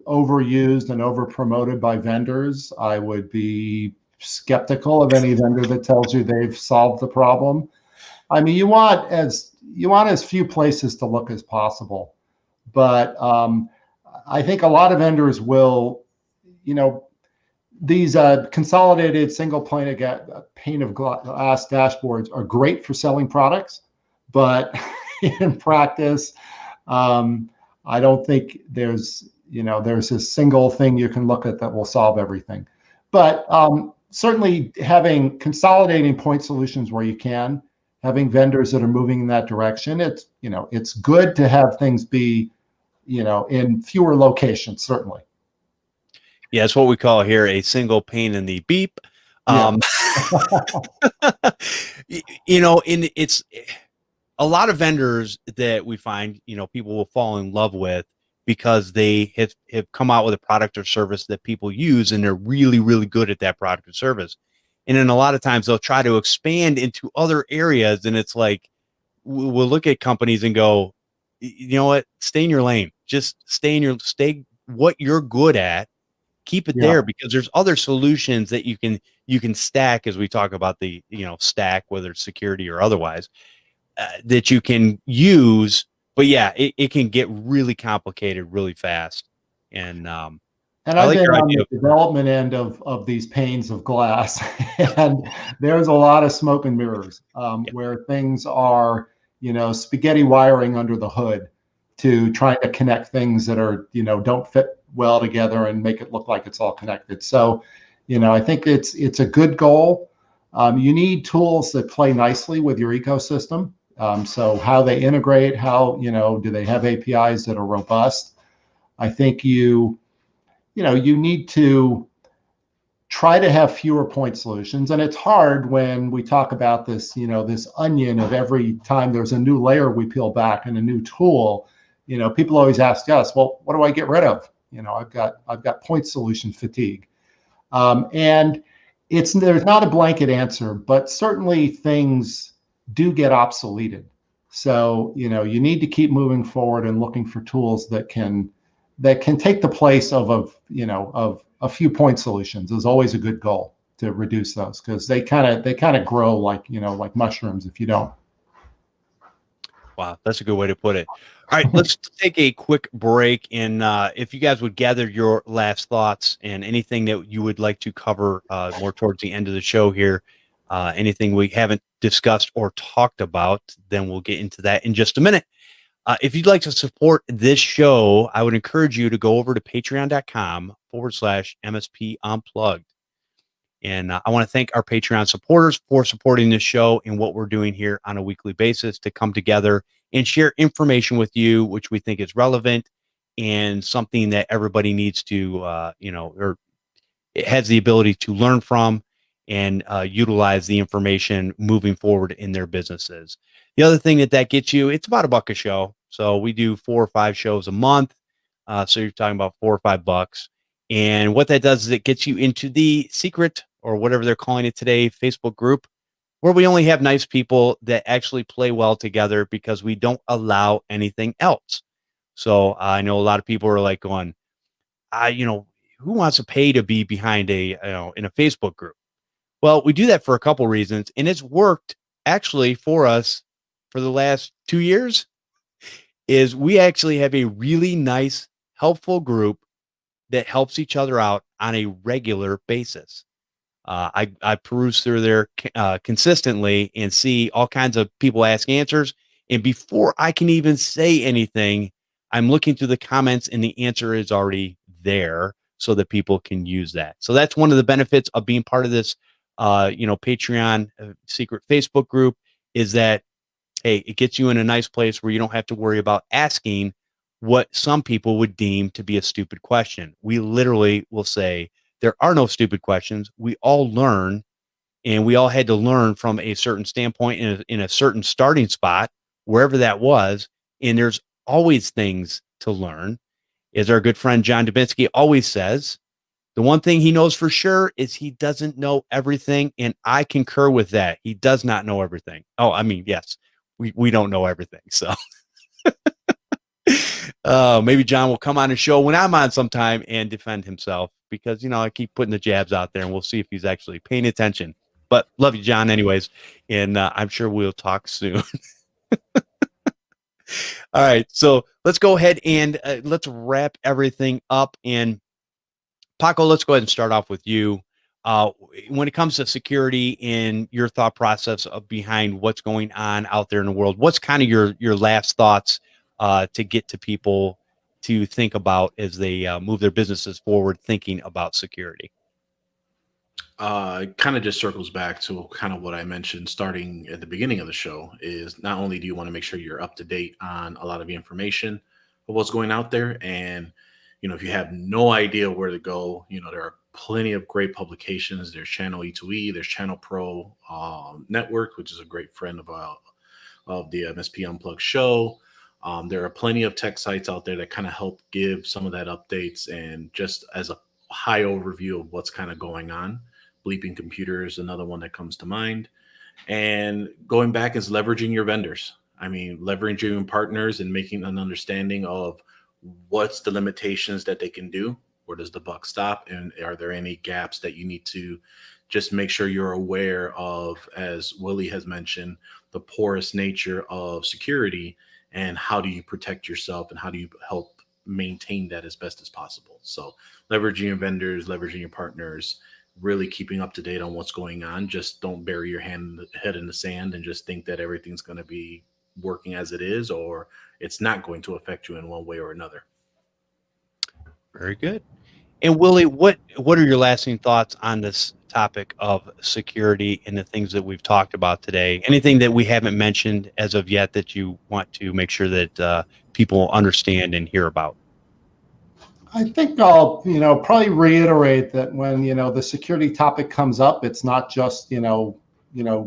overused and over promoted by vendors. I would be skeptical of any vendor that tells you they've solved the problem. I mean, you want as few places to look as possible, but I think a lot of vendors will, these consolidated single pane of glass dashboards are great for selling products, but in practice, I don't think there's a single thing you can look at that will solve everything. But certainly consolidating point solutions where you can, having vendors that are moving in that direction, it's good to have things be, in fewer locations, certainly. Yeah, it's what we call here a single pane in the beep. Yeah. It's a lot of vendors that we find, people will fall in love with because they have come out with a product or service that people use, and they're really, really good at that product or service. And then a lot of times they'll try to expand into other areas, and it's like, we'll look at companies and go, you know what? Stay in your lane. Just stay what you're good at. Keep it Yeah. there, because there's other solutions that you can stack, as we talk about the, stack, whether it's security or otherwise, that you can use. But yeah, it can get really complicated really fast. And And I I've like been your on idea the development end of these panes of glass, and there's a lot of smoke and mirrors Yeah. where things are, spaghetti wiring under the hood to trying to connect things that are, don't fit well together and make it look like it's all connected. So, I think it's a good goal. You need tools that play nicely with your ecosystem. So how they integrate, how, do they have APIs that are robust? I think you need to try to have fewer point solutions. And it's hard when we talk about this, this onion of every time there's a new layer we peel back and a new tool, people always ask us, well, what do I get rid of? I've got point solution fatigue. And there's not a blanket answer, but certainly things do get obsoleted. So, you need to keep moving forward and looking for tools that can take the place of a few point solutions. Is always a good goal to reduce those, because they kind of grow like mushrooms if you don't. Wow, that's a good way to put it. All right, let's take a quick break, and if you guys would gather your last thoughts and anything that you would like to cover more towards the end of the show here, anything we haven't discussed or talked about, then we'll get into that in just a minute. If you'd like to support this show, I would encourage you to go over to patreon.com/MSP Unplugged. And I want to thank our Patreon supporters for supporting this show and what we're doing here on a weekly basis to come together and share information with you, which we think is relevant and something that everybody needs to, or it has the ability to learn from and utilize the information moving forward in their businesses. The other thing that gets you, it's about $1 a show. So we do 4 or 5 shows a month. So you're talking about $4 or $5. And what that does is it gets you into the secret, or whatever they're calling it today, Facebook group, where we only have nice people that actually play well together, because we don't allow anything else. So I know a lot of people are like going, who wants to pay to be behind in a Facebook group? Well, we do that for a couple reasons, and it's worked actually for us for the last 2 years. Is we actually have a really nice, helpful group that helps each other out on a regular basis. I peruse through there consistently and see all kinds of people ask answers. And before I can even say anything, I'm looking through the comments and the answer is already there so that people can use that. So that's one of the benefits of being part of this, Patreon secret Facebook group, is that, hey, it gets you in a nice place where you don't have to worry about asking what some people would deem to be a stupid question. We literally will say, there are no stupid questions. We all learn, and we all had to learn from a certain standpoint in a certain starting spot, wherever that was. And there's always things to learn. As our good friend John Dubinsky always says, the one thing he knows for sure is he doesn't know everything. And I concur with that. He does not know everything. Oh, I mean, yes, we don't know everything. So maybe John will come on the show when I'm on sometime and defend himself, because, I keep putting the jabs out there, and we'll see if he's actually paying attention. But love you, John, anyways. And I'm sure we'll talk soon. All right. So let's go ahead and let's wrap everything up. And Paco, let's go ahead and start off with you. When it comes to security and your thought process of behind what's going on out there in the world, what's kind of your last thoughts to get to people to think about as they move their businesses forward, thinking about security? It kind of just circles back to kind of what I mentioned starting at the beginning of the show. Is not only do you want to make sure you're up to date on a lot of the information of what's going out there, and if you have no idea where to go, there are plenty of great publications. There's Channel E2E, there's Channel Pro Network, which is a great friend of the MSP Unplugged show. There are plenty of tech sites out there that kind of help give some of that updates, and just as a high overview of what's kind of going on. Bleeping Computer is another one that comes to mind. And going back is leveraging your vendors. I mean, leveraging your partners and making an understanding of what's the limitations that they can do. Where does the buck stop? And are there any gaps that you need to just make sure you're aware of, as Willie has mentioned, the porous nature of security, and how do you protect yourself and how do you help maintain that as best as possible? So leveraging your vendors, leveraging your partners, really keeping up to date on what's going on. Just don't bury your head in the sand and just think that everything's going to be working as it is, or it's not going to affect you in one way or another. Very good. And Willie, what are your lasting thoughts on this topic of security and the things that we've talked about today? Anything that we haven't mentioned as of yet that you want to make sure that people understand and hear about? I think I'll, probably reiterate that when, the security topic comes up, it's not just,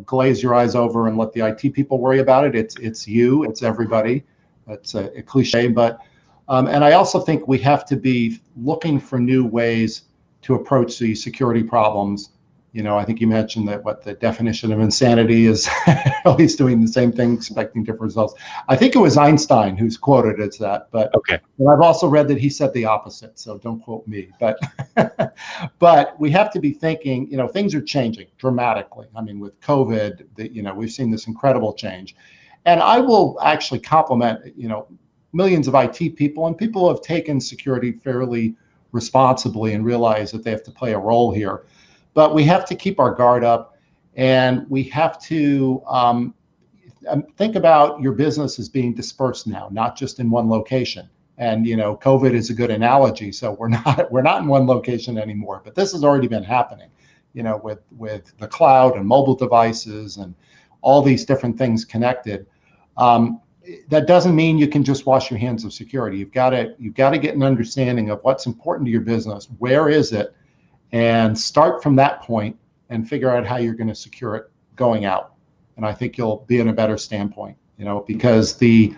glaze your eyes over and let the IT people worry about it. It's you, it's everybody. That's a cliche, but, and I also think we have to be looking for new ways to approach the security problems. I think you mentioned that what the definition of insanity is, always doing the same thing, expecting different results. I think it was Einstein who's quoted as that, but okay. I've also read that he said the opposite, so don't quote me. But but we have to be thinking, things are changing dramatically. I mean, with COVID, we've seen this incredible change. And I will actually compliment, millions of IT people and people who have taken security fairly responsibly and realize that they have to play a role here. But we have to keep our guard up, and we have to think about your business as being dispersed now, not just in one location. And COVID is a good analogy. So we're not in one location anymore. But this has already been happening, with the cloud and mobile devices and all these different things connected. That doesn't mean you can just wash your hands of security. You've got to get an understanding of what's important to your business. Where is it? And start from that point and figure out how you're going to secure it going out. And I think you'll be in a better standpoint, because we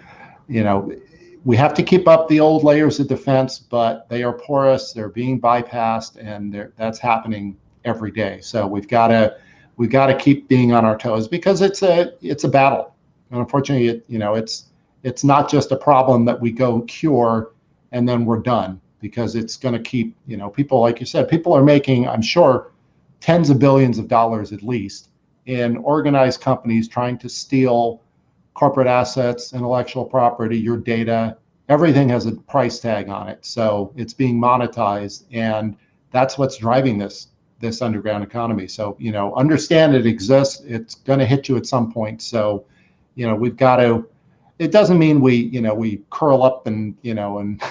have to keep up the old layers of defense, but they are porous, they're being bypassed, and that's happening every day. So we've got to keep being on our toes, because it's a battle. And unfortunately, it's not just a problem that we go cure and then we're done. Because it's going to keep, people, like you said, people are making, I'm sure, tens of billions of dollars at least in organized companies trying to steal corporate assets, intellectual property, your data. Everything has a price tag on it. So it's being monetized. And that's what's driving this underground economy. So, understand it exists. It's going to hit you at some point. So, we've got to, it doesn't mean we curl up and, and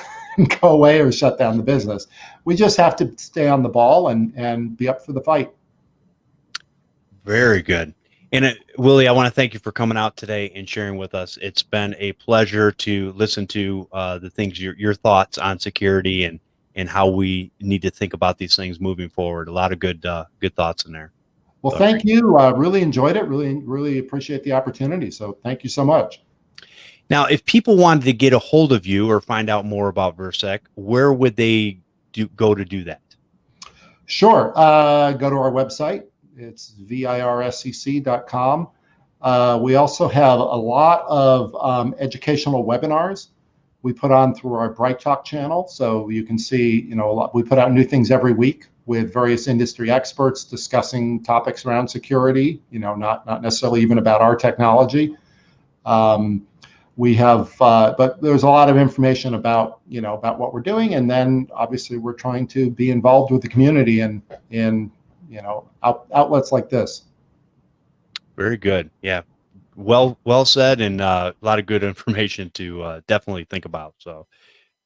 go away or shut down the business. We just have to stay on the ball and be up for the fight. Very good. And Willie, I want to thank you for coming out today and sharing with us. It's been a pleasure to listen to the things, your thoughts on security and how we need to think about these things moving forward. A lot of good thoughts in there. Well, thank you. Really enjoyed it. Really appreciate the opportunity. So thank you so much. Now, if people wanted to get a hold of you or find out more about Virsec, where would they go to do that? Sure. Go to our website. It's virsec.com. We also have a lot of educational webinars we put on through our Bright Talk channel. So you can see, we put out new things every week with various industry experts discussing topics around security, not necessarily even about our technology. We have, but there's a lot of information about what we're doing, and then obviously we're trying to be involved with the community and in outlets like this. Very good. Yeah, well said, and a lot of good information to definitely think about. So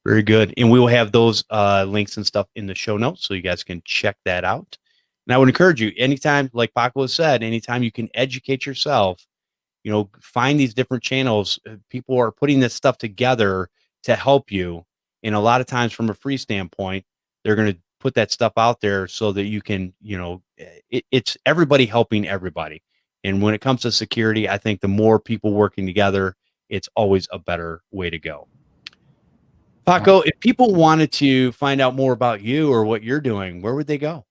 very good, and we will have those links and stuff in the show notes, so you guys can check that out. And I would encourage you, anytime, like Paco has said, anytime you can educate yourself. Find these different channels. People are putting this stuff together to help you. And a lot of times from a free standpoint, they're going to put that stuff out there so that you can, it's everybody helping everybody. And when it comes to security, I think the more people working together, it's always a better way to go. Paco, if people wanted to find out more about you or what you're doing, where would they go?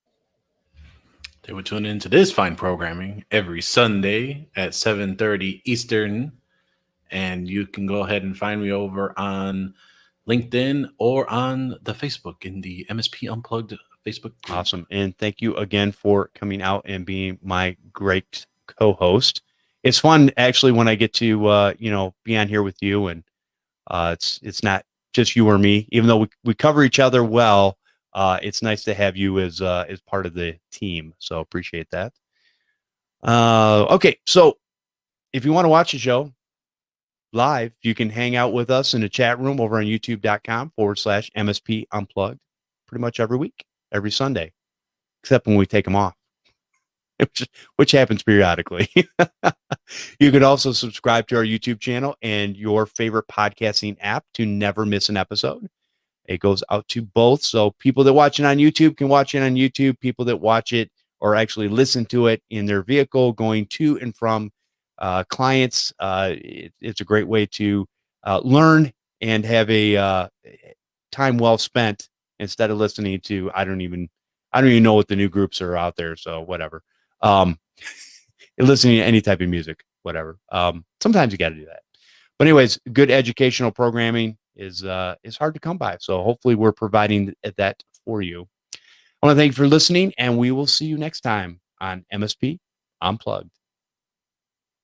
They would tune into this fine programming every Sunday at 7:30 Eastern And you can go ahead and find me over on LinkedIn or on the Facebook in the MSP Unplugged Facebook group. Awesome. And thank you again for coming out and being my great co-host. It's fun actually when I get to be on here with you, and it's not just you or me, even though we cover each other well. It's nice to have you as part of the team. So appreciate that. Okay. So if you want to watch the show live, you can hang out with us in the chat room over on youtube.com/MSP Unplugged pretty much every week, every Sunday, except when we take them off, which happens periodically. You can also subscribe to our YouTube channel and your favorite podcasting app to never miss an episode. It goes out to both. So people that watch it on YouTube can watch it on YouTube. People that watch it or actually listen to it in their vehicle going to and from clients, it's a great way to learn and have a time well spent instead of listening to I don't even know what the new groups are out there. So whatever. Listening to any type of music, whatever. Sometimes you got to do that. But anyways, good educational programming is hard to come by. So hopefully we're providing that for you. I want to thank you for listening, and we will see you next time on MSP Unplugged.